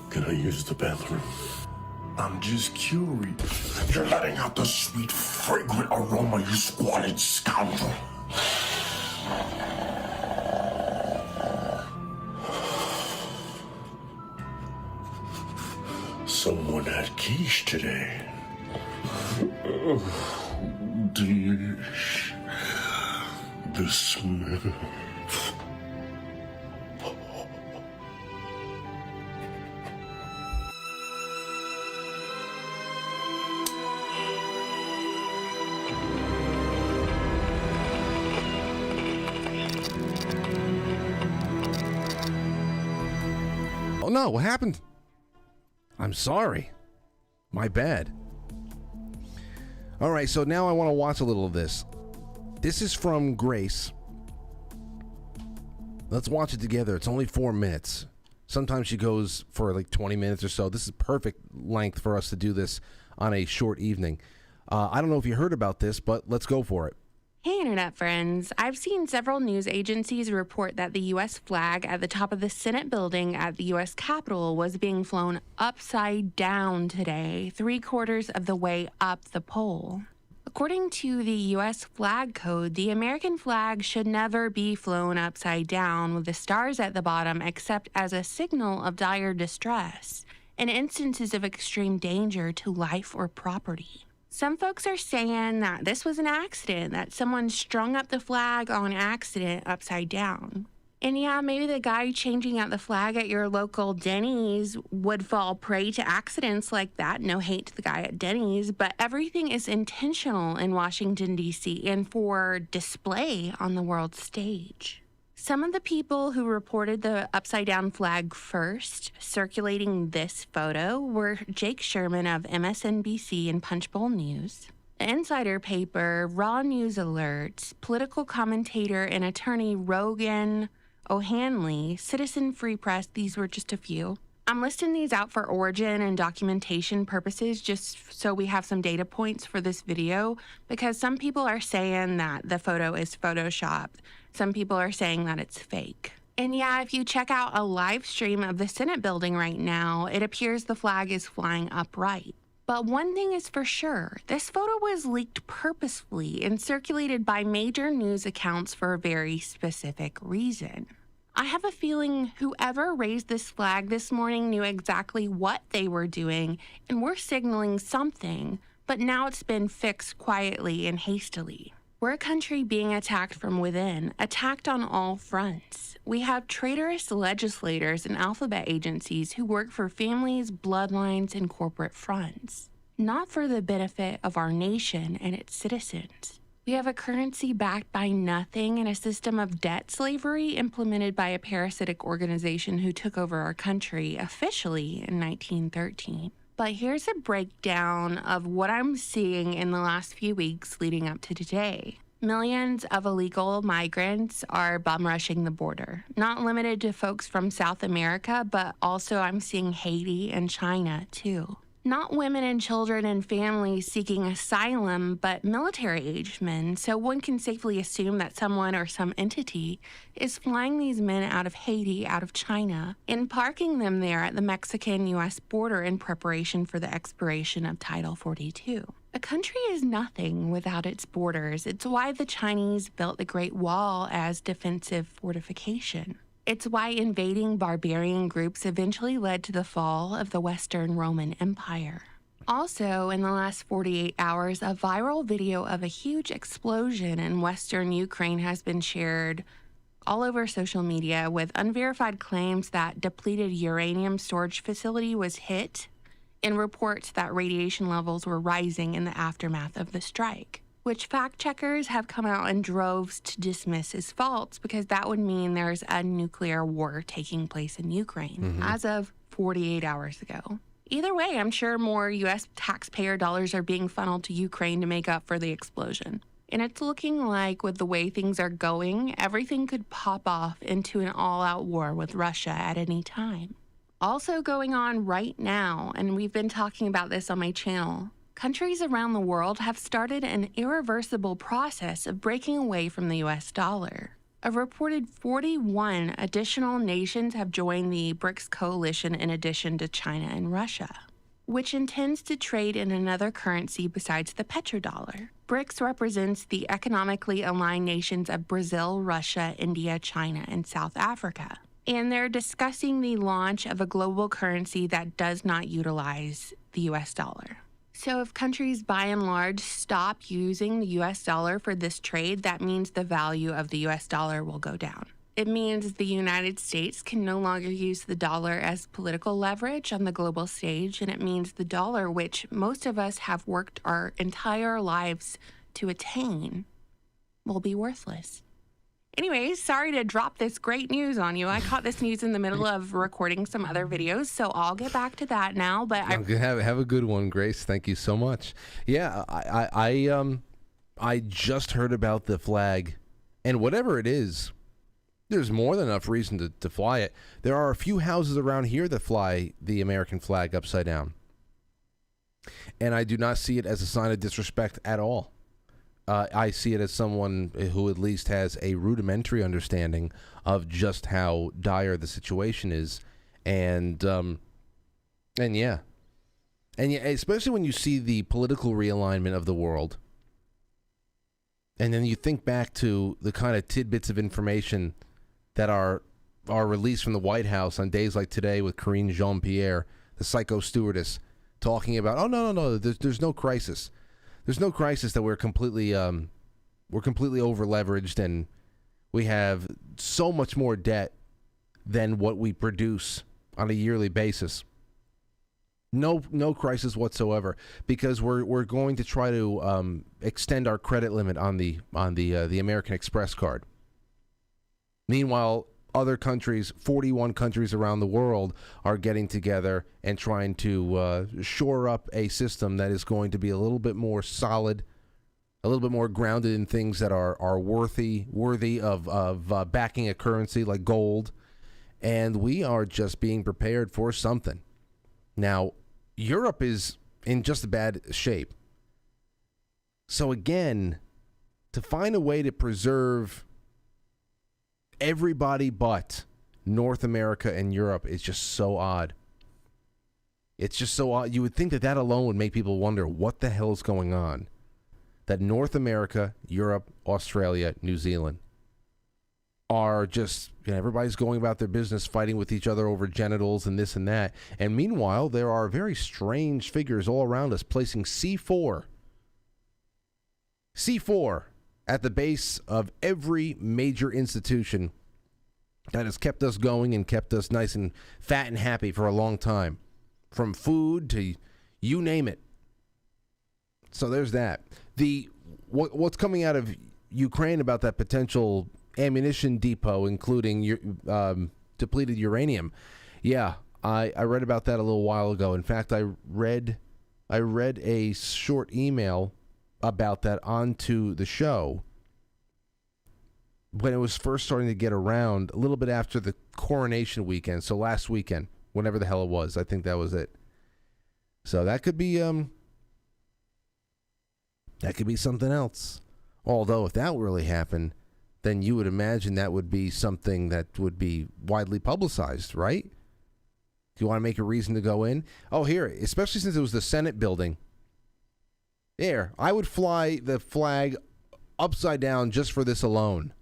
Can I use the bathroom? I'm just curious. You're letting out the sweet, fragrant aroma, you squalid scoundrel. Someone had quiche today. Delish. The smell. Oh no, what happened? I'm sorry. My bad. All right, so now I want to watch a little of this. This is from Grace. Let's watch it together. It's only 4 minutes. Sometimes she goes for like 20 minutes or so. This is perfect length for us to do this on a short evening. I don't know if you heard about this, but let's go for it. Hey, Internet friends. I've seen several news agencies report that the U.S. flag at the top of the Senate building at the U.S. Capitol was being flown upside down today, 3/4 of the way up the pole. According to the U.S. flag code, the American flag should never be flown upside down with the stars at the bottom except as a signal of dire distress in instances of extreme danger to life or property. Some folks are saying that this was an accident, that someone strung up the flag on accident upside down. And yeah, maybe the guy changing out the flag at your local Denny's would fall prey to accidents like that. No hate to the guy at Denny's, but everything is intentional in Washington, D.C. and for display on the world stage. Some of the people who reported the upside-down flag first, circulating this photo, were Jake Sherman of MSNBC and Punchbowl News, the Insider Paper, Raw News Alerts, political commentator and attorney Rogan O'Hanley, Citizen Free Press. These were just a few. I'm listing these out for origin and documentation purposes just so we have some data points for this video, because some people are saying that the photo is photoshopped. Some people are saying that it's fake. And yeah, if you check out a live stream of the Senate building right now, it appears the flag is flying upright. But one thing is for sure, this photo was leaked purposefully and circulated by major news accounts for a very specific reason. I have a feeling whoever raised this flag this morning knew exactly what they were doing and were signaling something, but now it's been fixed quietly and hastily. We're a country being attacked from within, attacked on all fronts. We have traitorous legislators and alphabet agencies who work for families, bloodlines, and corporate fronts, not for the benefit of our nation and its citizens. We have a currency backed by nothing and a system of debt slavery implemented by a parasitic organization who took over our country officially in 1913. But here's a breakdown of what I'm seeing in the last few weeks leading up to today. Millions of illegal migrants are bum rushing the border, not limited to folks from South America, but also I'm seeing Haiti and China too. Not women and children and families seeking asylum, but military-aged men, so one can safely assume that someone or some entity is flying these men out of Haiti, out of China, and parking them there at the Mexican-U.S. border in preparation for the expiration of Title 42. A country is nothing without its borders. It's why the Chinese built the Great Wall as defensive fortification. It's why invading barbarian groups eventually led to the fall of the Western Roman Empire. Also, in the last 48 hours, a viral video of a huge explosion in Western Ukraine has been shared all over social media with unverified claims that depleted uranium storage facility was hit and reports that radiation levels were rising in the aftermath of the strike, which fact checkers have come out in droves to dismiss as false because that would mean there's a nuclear war taking place in Ukraine as of 48 hours ago. Either way, I'm sure more U.S. taxpayer dollars are being funneled to Ukraine to make up for the explosion. And it's looking like, with the way things are going, everything could pop off into an all-out war with Russia at any time. Also going on right now, and we've been talking about this on my channel, countries around the world have started an irreversible process of breaking away from the U.S. dollar. A reported 41 additional nations have joined the BRICS coalition in addition to China and Russia, which intends to trade in another currency besides the petrodollar. BRICS represents the economically aligned nations of Brazil, Russia, India, China, and South Africa. And they're discussing the launch of a global currency that does not utilize the U.S. dollar. So if countries by and large stop using the U.S. dollar for this trade, that means the value of the U.S. dollar will go down. It means the United States can no longer use the dollar as political leverage on the global stage, and it means the dollar, which most of us have worked our entire lives to attain, will be worthless. Anyways, sorry to drop this great news on you. I caught this news in the middle of recording some other videos, so I'll get back to that now. But have a good one, Grace. Thank you so much. Yeah, I just heard about the flag, and whatever it is, there's more than enough reason to fly it. There are a few houses around here that fly the American flag upside down, and I do not see it as a sign of disrespect at all. I see it as someone who at least has a rudimentary understanding of just how dire the situation is, and yeah, especially when you see the political realignment of the world, and then you think back to the kind of tidbits of information that are released from the White House on days like today with Karine Jean-Pierre, the psycho stewardess, talking about, oh no, there's no crisis. There's no crisis that we're completely over leveraged and we have so much more debt than what we produce on a yearly basis. No crisis whatsoever, because we're going to try to extend our credit limit on the American Express card. Meanwhile, other countries, 41 countries around the world, are getting together and trying to shore up a system that is going to be a little bit more solid, a little bit more grounded in things that are worthy of backing a currency like gold. And we are just being prepared for something. Now, Europe is in just a bad shape. So again, to find a way to preserve everybody but North America and Europe is just so odd. It's just so odd. You would think that alone would make people wonder what the hell is going on. That North America, Europe, Australia, New Zealand are just, everybody's going about their business fighting with each other over genitals and this and that. And meanwhile, there are very strange figures all around us placing C4 at the base of every major institution that has kept us going and kept us nice and fat and happy for a long time. From food to you name it. So there's that. What's coming out of Ukraine about that potential ammunition depot, including depleted uranium. Yeah, I read about that a little while ago. In fact, I read a short email about that onto the show, when it was first starting to get around, a little bit after the coronation weekend, so last weekend, whenever the hell it was. I think that was it. So that could be something else. Although if that really happened, then you would imagine that would be something that would be widely publicized, right? Do you want to make a reason to go in? Oh, here, especially since it was the Senate building. There, I would fly the flag upside down just for this alone.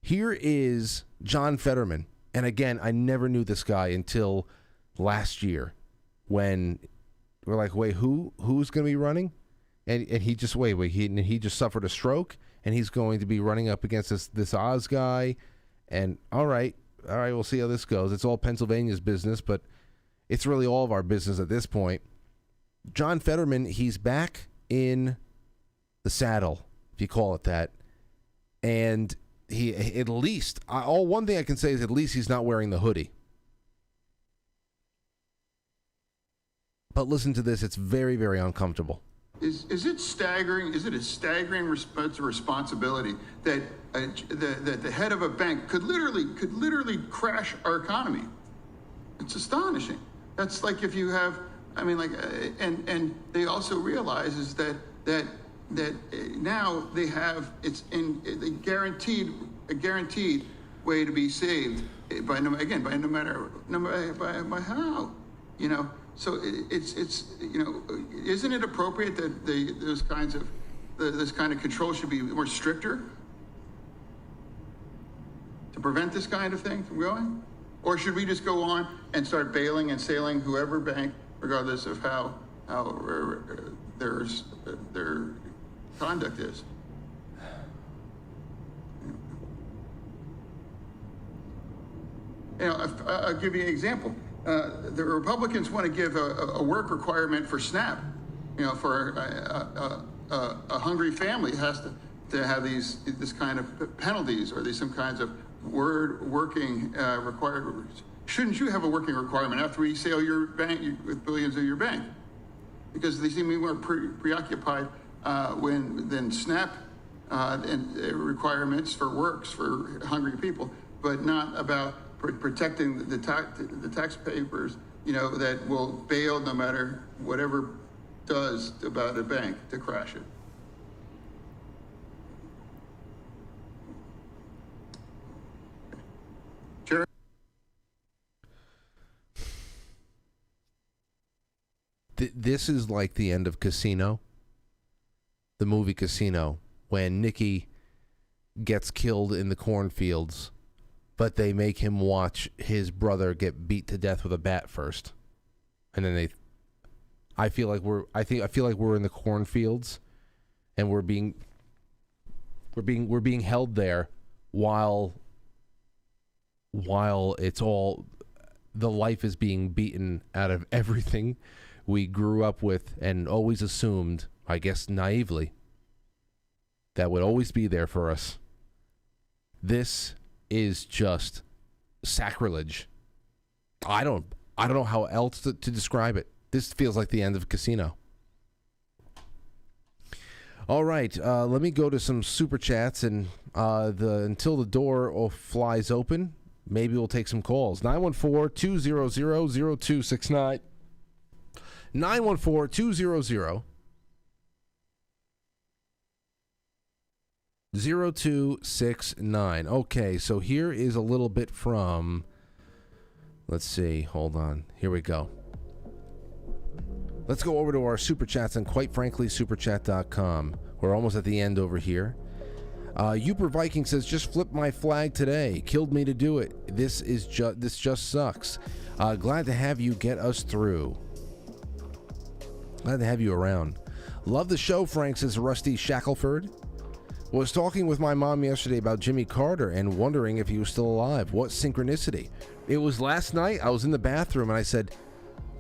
Here is John Fetterman. And again, I never knew this guy until last year when we're like, wait, who's going to be running? And he just, he just suffered a stroke, and he's going to be running up against this Oz guy. And all right, we'll see how this goes. It's all Pennsylvania's business, but it's really all of our business at this point. John Fetterman, he's back in the saddle, if you call it that. And he, at least, one thing I can say is at least he's not wearing the hoodie. But listen to this. It's very, very uncomfortable. Is it staggering? Is it a staggering responsibility that the head of a bank could literally crash our economy? It's astonishing. That's like if you have, and they also realize is that now they have a guaranteed way to be saved by how, you know. So it's isn't it appropriate that this kind of control should be more stricter to prevent this kind of thing from going? Or should we just go on and start bailing and sailing whoever bank, regardless of how their conduct is? I'll give you an example. The Republicans want to give a work requirement for SNAP. For a hungry family has to have this kind of penalties or some kinds of working required. Shouldn't you have a working requirement after we sail your bank with billions of your bank? Because they seem to be more preoccupied than SNAP and requirements for works for hungry people, but not about protecting the taxpayers, that will bail no matter whatever does about a bank to crash it. Sure. This is like the end of Casino, the movie Casino, when Nicky gets killed in the cornfields, but they make him watch his brother get beat to death with a bat first, and then I feel like we're in the cornfields, and we're being held there while it's all, the life is being beaten out of everything we grew up with and always assumed, I guess naively, that would always be there for us. This is just sacrilege. I don't know how else to describe it. This feels like the end of Casino. All right, let me go to some super chats, and until the door flies open, maybe we'll take some calls. 914-200-0269. 914-200-0269. 0269. Okay, so here is a little bit from, let's see, hold on. Here we go. Let's go over to our super chats and quite frankly, superchat.com. We're almost at the end over here. Uper Viking says, just flipped my flag today. Killed me to do it. This just sucks. Glad to have you get us through. Glad to have you around. Love the show, Frank, says Rusty Shackelford. Was talking with my mom yesterday about Jimmy Carter and wondering if he was still alive. What synchronicity. It was last night. I was in the bathroom and I said,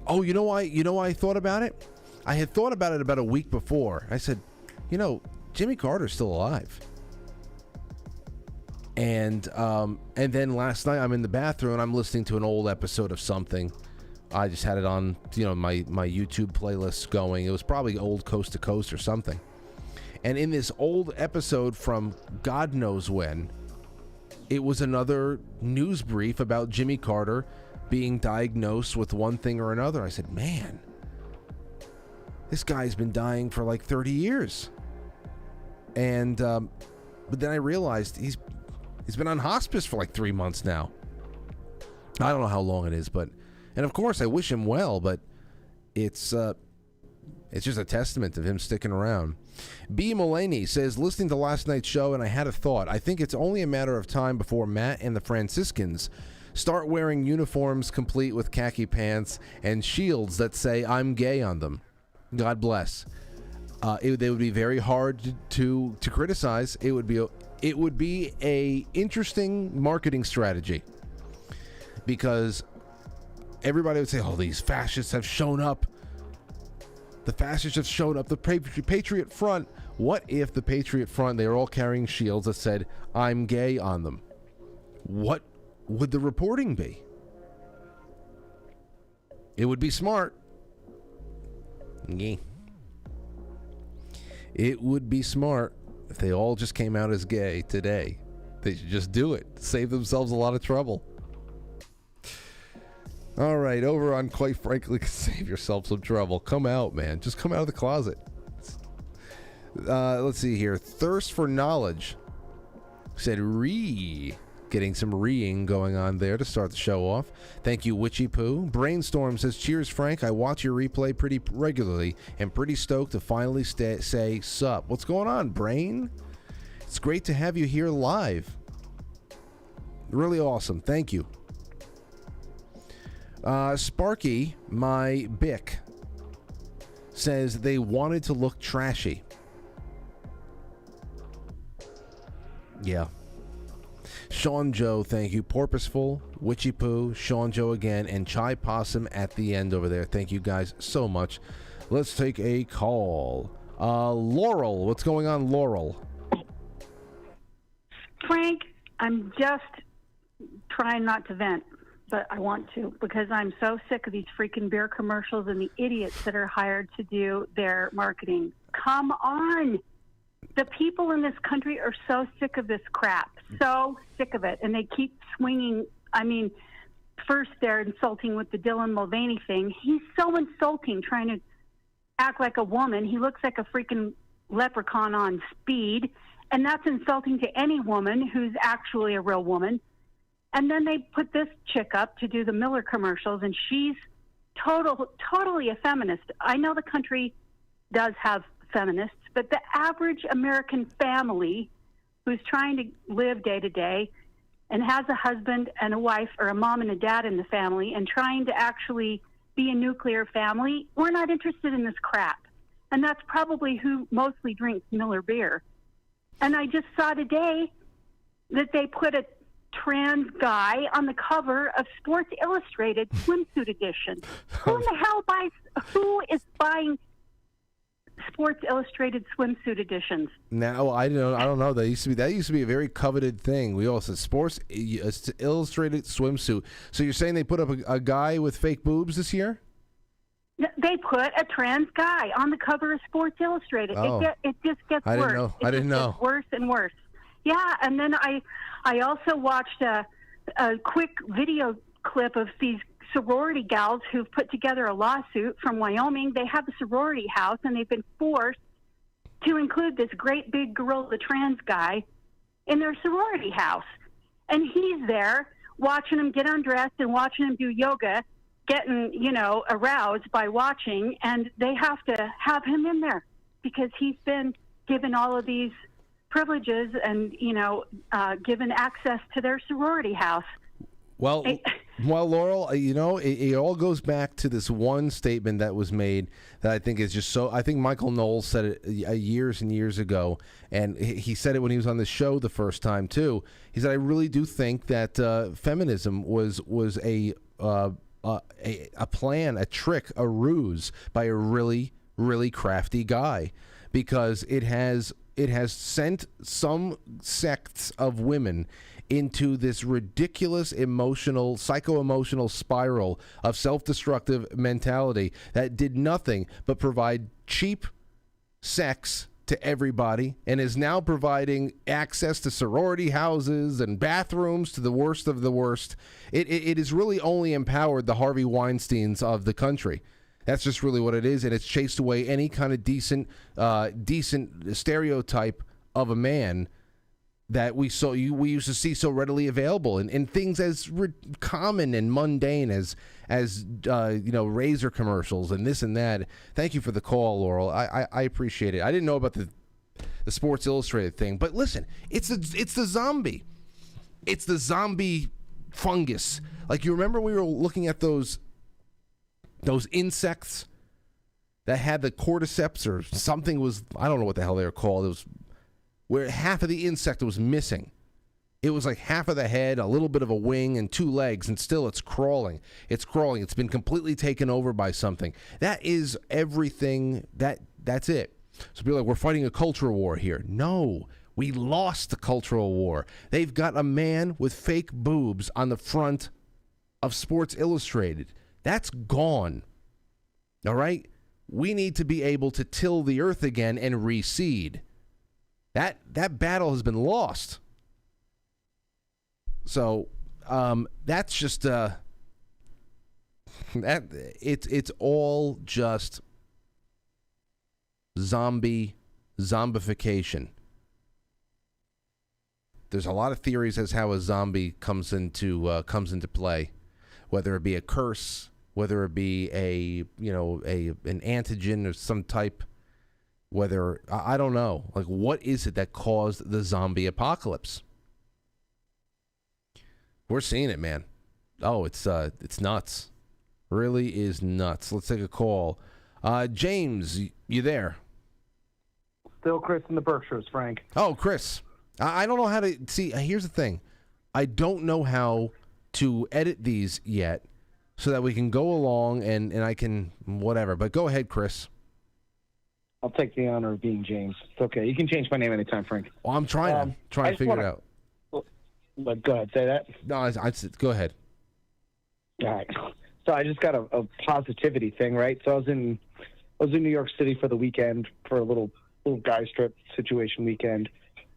oh, you know why I thought about it? I had thought about it about a week before. I said, Jimmy Carter's still alive. And then last night I'm in the bathroom and I'm listening to an old episode of something. I just had it on, my YouTube playlist going. It was probably old Coast to Coast or something. And in this old episode from God knows when, it was another news brief about Jimmy Carter being diagnosed with one thing or another. I said, man, this guy's been dying for like 30 years. And, but then I realized he's been on hospice for like 3 months now. I don't know how long it is, but, and of course I wish him well, but it's just a testament of him sticking around. B. Mulaney says, listening to last night's show, and I had a thought. I think it's only a matter of time before Matt and the Franciscans start wearing uniforms complete with khaki pants and shields that say "I'm gay" on them. God bless. They would be very hard to criticize. It would be a interesting marketing strategy, because everybody would say, "Oh, these fascists have shown up. The fascists have shown up. The Patriot Front." What if the Patriot Front, they are all carrying shields that said "I'm gay" on them? What would the reporting be? It would be smart. Yeah. It would be smart if they all just came out as gay today. They should just do it. Save themselves a lot of trouble. All right, over on Quite Frankly, save yourself some trouble. Come out, man. Just come out of the closet. Let's see here. Thirst for Knowledge said getting some reeing going on there to start the show off. Thank you, Witchy Poo. Brainstorm says, cheers, Frank. I watch your replay pretty regularly and pretty stoked to finally say sup. What's going on, Brain? It's great to have you here live. Really awesome. Thank you. Sparky, my Bic, says they wanted to look trashy. Yeah. Sean Joe, thank you. Porpoiseful, Witchy Poo, Sean Joe again, and Chai Possum at the end over there. Thank you guys so much. Let's take a call. Laurel, what's going on, Laurel? Frank, I'm just trying not to vent, but I want to, because I'm so sick of these freaking beer commercials and the idiots that are hired to do their marketing. Come on. The people in this country are so sick of this crap, so sick of it. And they keep swinging. I mean, first they're insulting with the Dylan Mulvaney thing. He's so insulting, trying to act like a woman. He looks like a freaking leprechaun on speed. And that's insulting to any woman who's actually a real woman. And then they put this chick up to do the Miller commercials, and she's totally a feminist. I know the country does have feminists, but the average American family who's trying to live day to day and has a husband and a wife or a mom and a dad in the family and trying to actually be a nuclear family, we're not interested in this crap. And that's probably who mostly drinks Miller beer. And I just saw today that they put a trans guy on the cover of Sports Illustrated swimsuit edition. Who is buying Sports Illustrated swimsuit editions? Now I don't know. That used to be a very coveted thing. We all said Sports Illustrated swimsuit. So you're saying they put up a guy with fake boobs this year? They put a trans guy on the cover of Sports Illustrated. Oh. It just gets worse. I didn't know. Gets worse and worse. Yeah, and then I also watched a quick video clip of these sorority gals who've put together a lawsuit from Wyoming. They have a sorority house, and they've been forced to include this great big gorilla trans guy in their sorority house. And he's there watching them get undressed and watching them do yoga, getting, aroused by watching, and they have to have him in there because he's been given all of these privileges and, given access to their sorority house. Well, Laurel, it all goes back to this one statement that was made that I think is just so. I think Michael Knowles said it years and years ago, and he said it when he was on the show the first time too. He said, "I really do think that feminism was a plan, a trick, a ruse by a really, really crafty guy, because it has sent some sects of women into this ridiculous psycho-emotional spiral of self-destructive mentality that did nothing but provide cheap sex to everybody and is now providing access to sorority houses and bathrooms to the worst of the worst. It has really only empowered the Harvey Weinsteins of the country. That's just really what it is, and it's chased away any kind of decent stereotype of a man that we used to see so readily available in things as common and mundane as razor commercials and this and that. Thank you for the call, Laurel. I appreciate it. I didn't know about the Sports Illustrated thing, but listen, it's the zombie. It's the zombie fungus. Like, you remember we were looking at those insects that had the cordyceps or something, was, I don't know what the hell they were called. It was where half of the insect was missing. It was like half of the head, a little bit of a wing, and 2 legs, and still it's crawling. It's crawling. It's been completely taken over by something. That is everything. That's it. So people are like, we're fighting a cultural war here. No, we lost the cultural war. They've got a man with fake boobs on the front of Sports Illustrated. That's gone. All right? We need to be able to till the earth again and reseed. That battle has been lost. So that's just that it's all just zombification. There's a lot of theories as how a zombie comes into play, whether it be a curse, whether it be an antigen of some type. Whether, I don't know, like, what is it that caused the zombie apocalypse? We're seeing it, man. Oh, it's nuts. Really is nuts. Let's take a call. James, you there? Still Chris in the Berkshires, Frank. Oh, Chris. I don't know how to, see, here's the thing. I don't know how to edit these yet so that we can go along and I can, whatever. But go ahead, Chris. I'll take the honor of being James. It's okay. You can change my name anytime, Frank. Well, I'm trying to figure it out. But go ahead, say that. No, I go ahead. All right. So I just got a positivity thing, right? So I was in New York City for the weekend for a little guy strip situation weekend,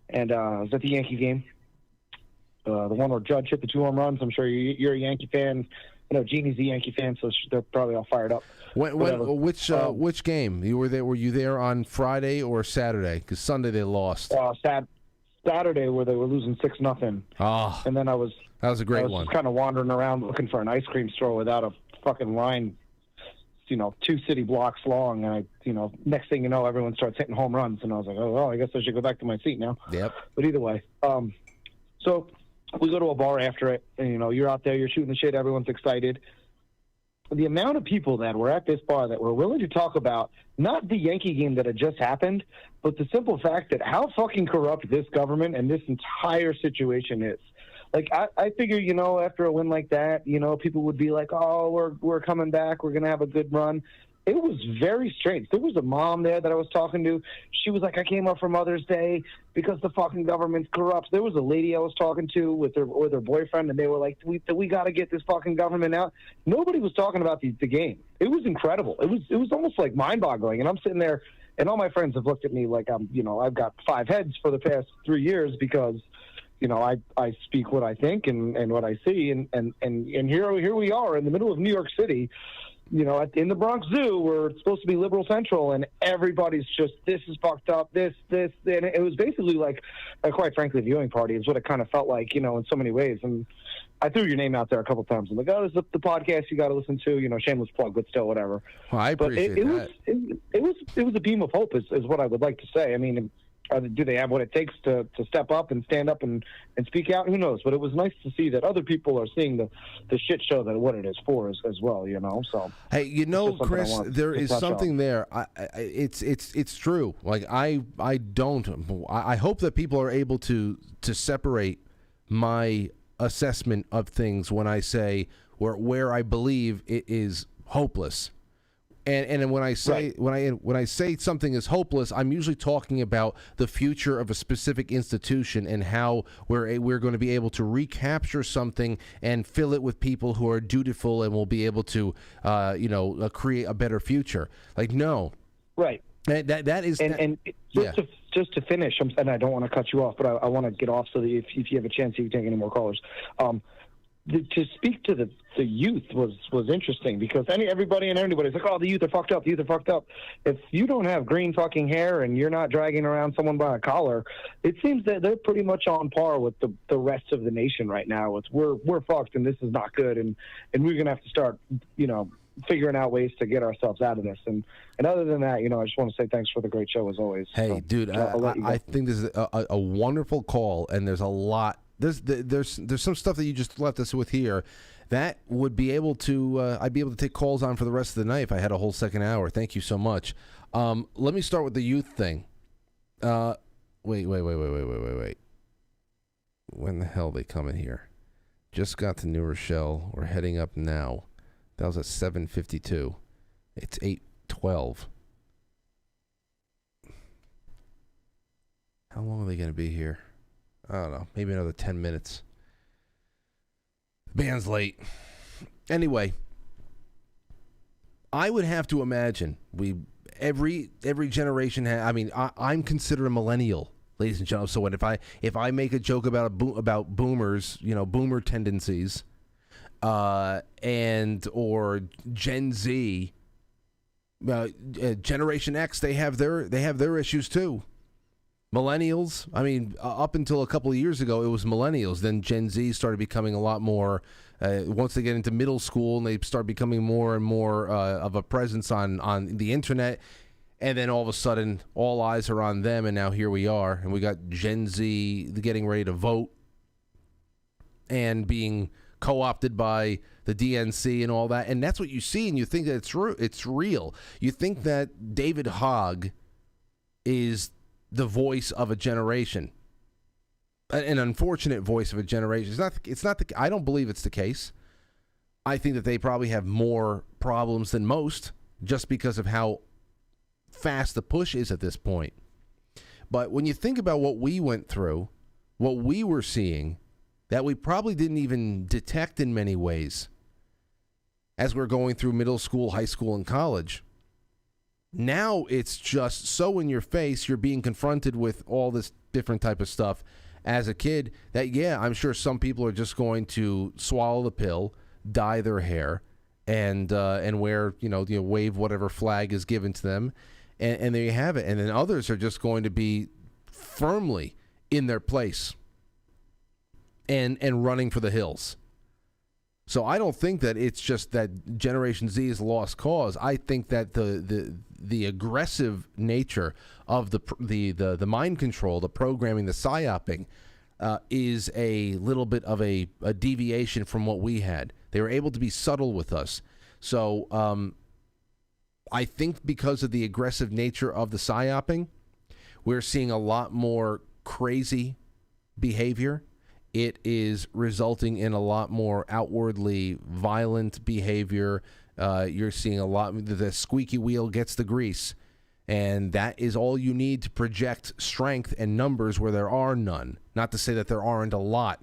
and I was at the Yankee game. The one where Judge hit the 2 home runs. I'm sure you're a Yankee fan. I know Jeannie's a Yankee fan, so they're probably all fired up. Which game? You were there? Were you there on Friday or Saturday? Because Sunday they lost. Saturday, where they were losing 6-0. Oh, and then that was a great one. Just kind of wandering around looking for an ice cream store without a fucking line, 2 city blocks long. And next thing you know, everyone starts hitting home runs, and I was like, oh, well, I guess I should go back to my seat now. Yep. But either way, so we go to a bar after it, and you're out there, you're shooting the shit, everyone's excited. The amount of people that were at this bar that were willing to talk about not the Yankee game that had just happened, but the simple fact that how fucking corrupt this government and this entire situation is. Like, I figure, after a win like that, people would be like, oh, we're coming back, we're going to have a good run. It was very strange. There was a mom there that I was talking to. She was like, I came up for Mother's Day because the fucking government's corrupt. There was a lady I was talking to with her boyfriend, and they were like, we got to get this fucking government out. Nobody was talking about the game. It was incredible. It was almost like mind-boggling. And I'm sitting there, and all my friends have looked at me like I've got 5 heads for the past 3 years because I speak what I think and what I see, and here we are in the middle of New York City, in the Bronx Zoo, where it's supposed to be liberal central, and everybody's just, this is fucked up, this, and it was basically like, quite frankly, a viewing party is what it kind of felt like, in so many ways. And I threw your name out there a couple times. I'm like, oh, this is the podcast you got to listen to, shameless plug, but still, whatever. Well, I appreciate that. It was a beam of hope, is what I would like to say. I mean, do they have what it takes to step up and stand up and speak out? Who knows? But it was nice to see that other people are seeing the shit show that what it is for as well, So hey, Chris, there is something there. It's true. Like I hope that people are able to separate my assessment of things when I say where I believe it is hopeless. And when I say when I say something is hopeless, I'm usually talking about the future of a specific institution and how we're going to be able to recapture something and fill it with people who are dutiful and will be able to create a better future. Like, no, right. That is, just to finish, and I don't want to cut you off, but I want to get off so that if you have a chance, you can take any more callers. To speak to the youth was interesting because everybody's like, oh, the youth are fucked up. The youth are fucked up. If you don't have green fucking hair and you're not dragging around someone by a collar, it seems that they're pretty much on par with the rest of the nation right now. It's we're fucked and this is not good, and we're gonna have to start figuring out ways to get ourselves out of this. And other than that, I just want to say thanks for the great show as always. Hey, so, dude, I think this is a wonderful call, and there's a lot. There's some stuff that you just left us with here that would be able to I'd be able to take calls on for the rest of the night if I had a whole second hour. Thank you so much. Let me start with the youth thing. Wait. When the hell they coming here? Just got to New Rochelle. We're heading up now. That was at 7:52. It's 8:12. How long are they going to be here? I don't know, maybe another 10 minutes. The band's late. Anyway, I would have to imagine every generation I'm considered a millennial, ladies and gentlemen. So if I make a joke about boomers, boomer tendencies, and or Gen Z, Generation X, they have their issues too. Millennials, up until a couple of years ago, it was millennials. Then Gen Z started becoming a lot more, once they get into middle school and they start becoming more and more of a presence on the internet. And then all of a sudden, all eyes are on them, and now here we are. And we got Gen Z getting ready to vote and being co-opted by the DNC and all that. And that's what you see, and you think that it's real. You think that David Hogg is the voice of a generation, an unfortunate voice of a generation. It's not. I don't believe it's the case. I think that they probably have more problems than most, just because of how fast the push is at this point. But when you think about what we went through, what we were seeing, that we probably didn't even detect in many ways, as we're going through middle school, high school, and college. Now it's just so in your face. You're being confronted with all this different type of stuff as a kid that, I'm sure some people are just going to swallow the pill, dye their hair, and wear, wave whatever flag is given to them. And there you have it. And then others are just going to be firmly in their place and running for the hills. So I don't think that it's just that Generation Z is lost cause. I think that the aggressive nature of the mind control, the programming, the psyoping, is a little bit of a deviation from what we had. They were able to be subtle with us. So I think because of the aggressive nature of the psyoping, we're seeing a lot more crazy behavior. It is resulting in a lot more outwardly violent behavior. You're seeing a lot. The squeaky wheel gets the grease. And that is all you need to project strength and numbers where there are none. Not to say that there aren't a lot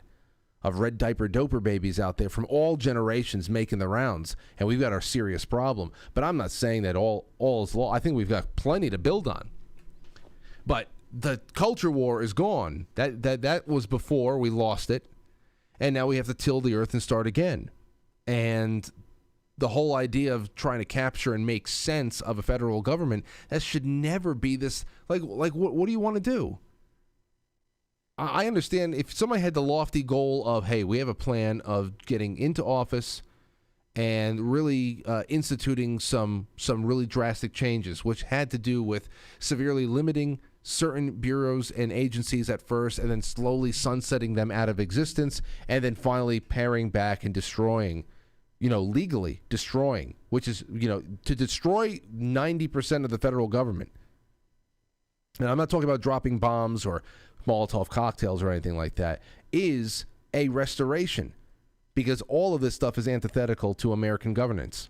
of red diaper doper babies out there from all generations making the rounds. And we've got our serious problem. But I'm not saying that all is law. I think we've got plenty to build on. But the culture war is gone. That was before we lost it, and now we have to till the earth and start again. And the whole idea of trying to capture and make sense of a federal government, that should never be this. Like what do you want to do? I understand if somebody had the lofty goal of, hey, we have a plan of getting into office and really instituting some really drastic changes, which had to do with severely limiting certain bureaus and agencies at first, and then slowly sunsetting them out of existence, and then finally paring back and destroying, legally destroying, which is, to destroy 90% of the federal government. And I'm not talking about dropping bombs or Molotov cocktails or anything like that, is a restoration, because all of this stuff is antithetical to American governance.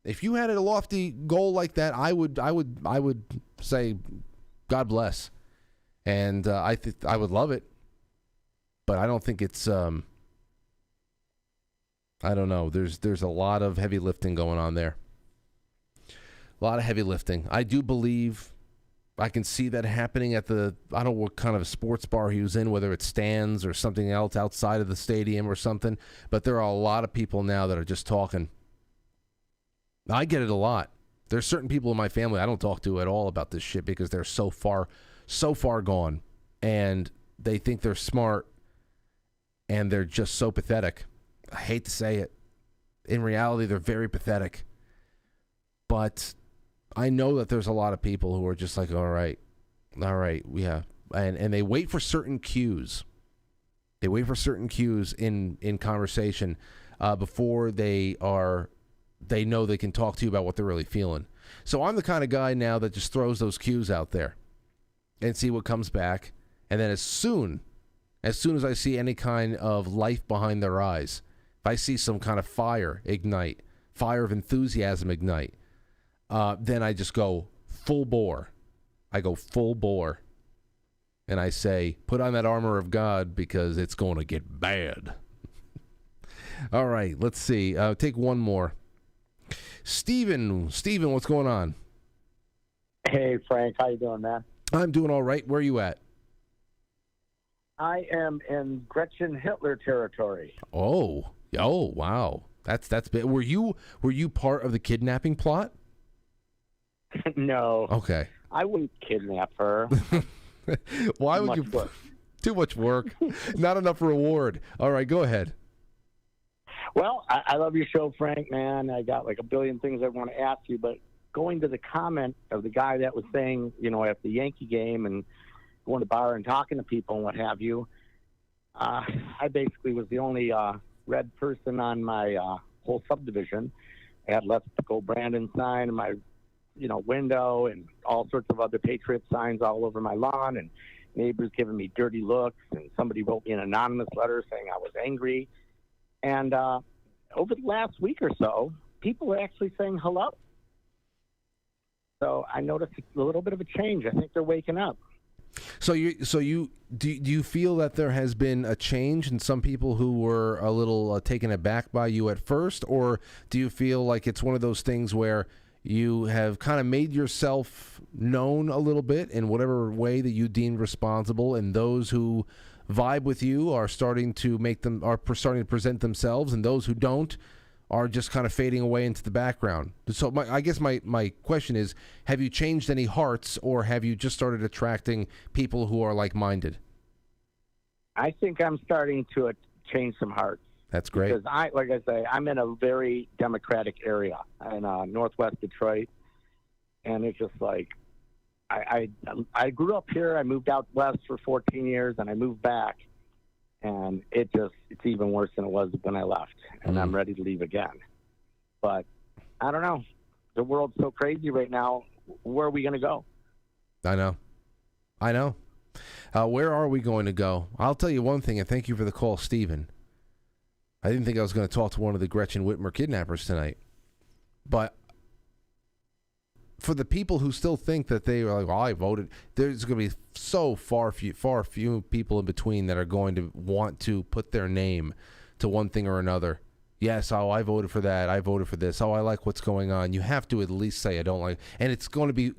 If you had a lofty goal like that, I would say, God bless, and I would love it, but I don't think it's. I don't know. There's a lot of heavy lifting going on there. A lot of heavy lifting. I do believe I can see that happening at I don't know what kind of sports bar he was in, whether it's stands or something else outside of the stadium or something, but there are a lot of people now that are just talking. I get it a lot. There's certain people in my family I don't talk to at all about this shit because they're so far gone, and they think they're smart, and they're just so pathetic. I hate to say it. In reality, they're very pathetic. But I know that there's a lot of people who are just like, all right, yeah. And they wait for certain cues. They wait for certain cues in conversation before they know they can talk to you about what they're really feeling. So I'm the kind of guy now that just throws those cues out there and see what comes back. And then as soon as I see any kind of life behind their eyes, if I see some kind of fire of enthusiasm ignite, then I just go full bore. I go full bore. And I say, put on that armor of God because it's going to get bad. All right, let's see. Take one more. Steven, what's going on? Hey, Frank. How you doing, man? I'm doing all right. Where are you at? I am in Gretchen Hitler territory. Oh, wow. That's big. Were you part of the kidnapping plot? No. Okay. I wouldn't kidnap her. Why would you? Work. Too much work. Not enough reward. All right, go ahead. Well, I love your show, Frank, man. I got like a billion things I want to ask you, but going to the comment of the guy that was saying, at the Yankee game and going to the bar and talking to people and what have you, I basically was the only red person on my whole subdivision. I had Let's Go Brandon sign in my window and all sorts of other Patriot signs all over my lawn, and neighbors giving me dirty looks, and somebody wrote me an anonymous letter saying I was angry. And over the last week or so, people are actually saying hello. So I noticed a little bit of a change. I think they're waking up. So do you feel that there has been a change in some people who were a little taken aback by you at first, or do you feel like it's one of those things where you have kind of made yourself known a little bit in whatever way that you deem responsible, and those who vibe with you are starting to present themselves, and those who don't are just kind of fading away into the background? So I guess my question is, have you changed any hearts, or have you just started attracting people who are like-minded? I think I'm starting to change some hearts. That's great. Because like I say, I'm in a very Democratic area in Northwest Detroit, and it's just like I grew up here. I moved out west for 14 years, and I moved back, and it's even worse than it was when I left, and I'm ready to leave again. But I don't know. The world's so crazy right now. Where are we going to go? I know. Where are we going to go? I'll tell you one thing, and thank you for the call, Stephen. I didn't think I was going to talk to one of the Gretchen Whitmer kidnappers tonight. But for the people who still think that they are like, well, I voted, there's going to be so far few people in between that are going to want to put their name to one thing or another. Yes, I voted for that. I voted for this. I like what's going on. You have to at least say I don't like. And it's going to be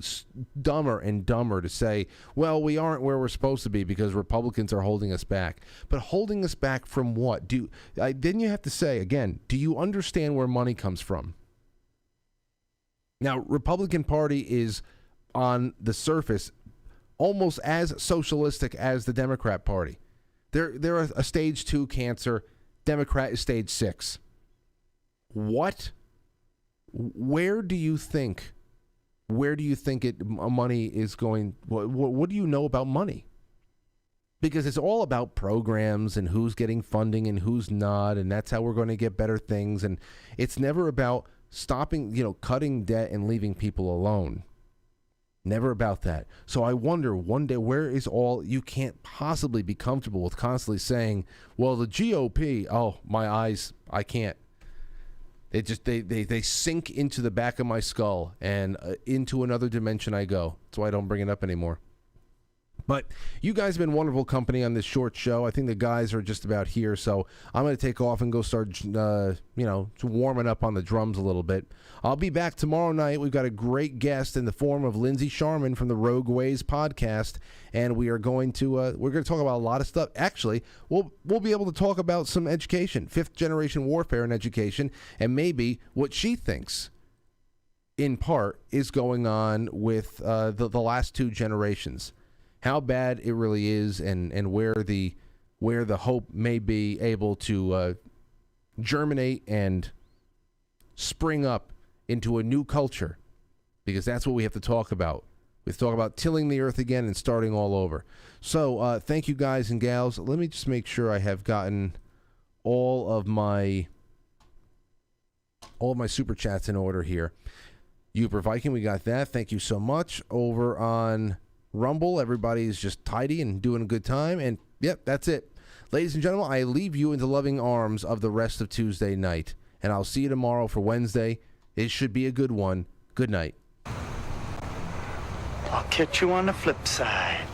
dumber and dumber to say, well, we aren't where we're supposed to be because Republicans are holding us back. But holding us back from what? Then you have to say, again, do you understand where money comes from? Now, Republican Party is on the surface almost as socialistic as the Democrat Party. They're a stage 2 cancer. Democrat is stage 6. What? Where do you think money is going? What do you know about money? Because it's all about programs and who's getting funding and who's not, and that's how we're going to get better things. And it's never about stopping, cutting debt and leaving people alone. Never about that. So I wonder one day, where is all, you can't possibly be comfortable with constantly saying, well, the GOP, oh, my eyes, I can't. It just, they sink into the back of my skull, and into another dimension I go. That's why I don't bring it up anymore. But you guys have been wonderful company on this short show. I think the guys are just about here, so I'm going to take off and go start, warming up on the drums a little bit. I'll be back tomorrow night. We've got a great guest in the form of Lindsay Sharman from the Rogue Ways podcast, and we are going to talk about a lot of stuff. Actually, we'll be able to talk about some education, fifth generation warfare and education, and maybe what she thinks, in part, is going on with the last two generations. How bad it really is, and where the hope may be able to germinate and spring up into a new culture, because that's what we have to talk about. We have to talk about tilling the earth again and starting all over. So thank you, guys and gals. Let me just make sure I have gotten all of my super chats in order here. Uber Viking, we got that. Thank you so much. Over on Rumble, everybody's just tidy and doing a good time. And, yep, that's it. Ladies and gentlemen, I leave you into loving arms of the rest of Tuesday night. And I'll see you tomorrow for Wednesday. It should be a good one. Good night. I'll catch you on the flip side.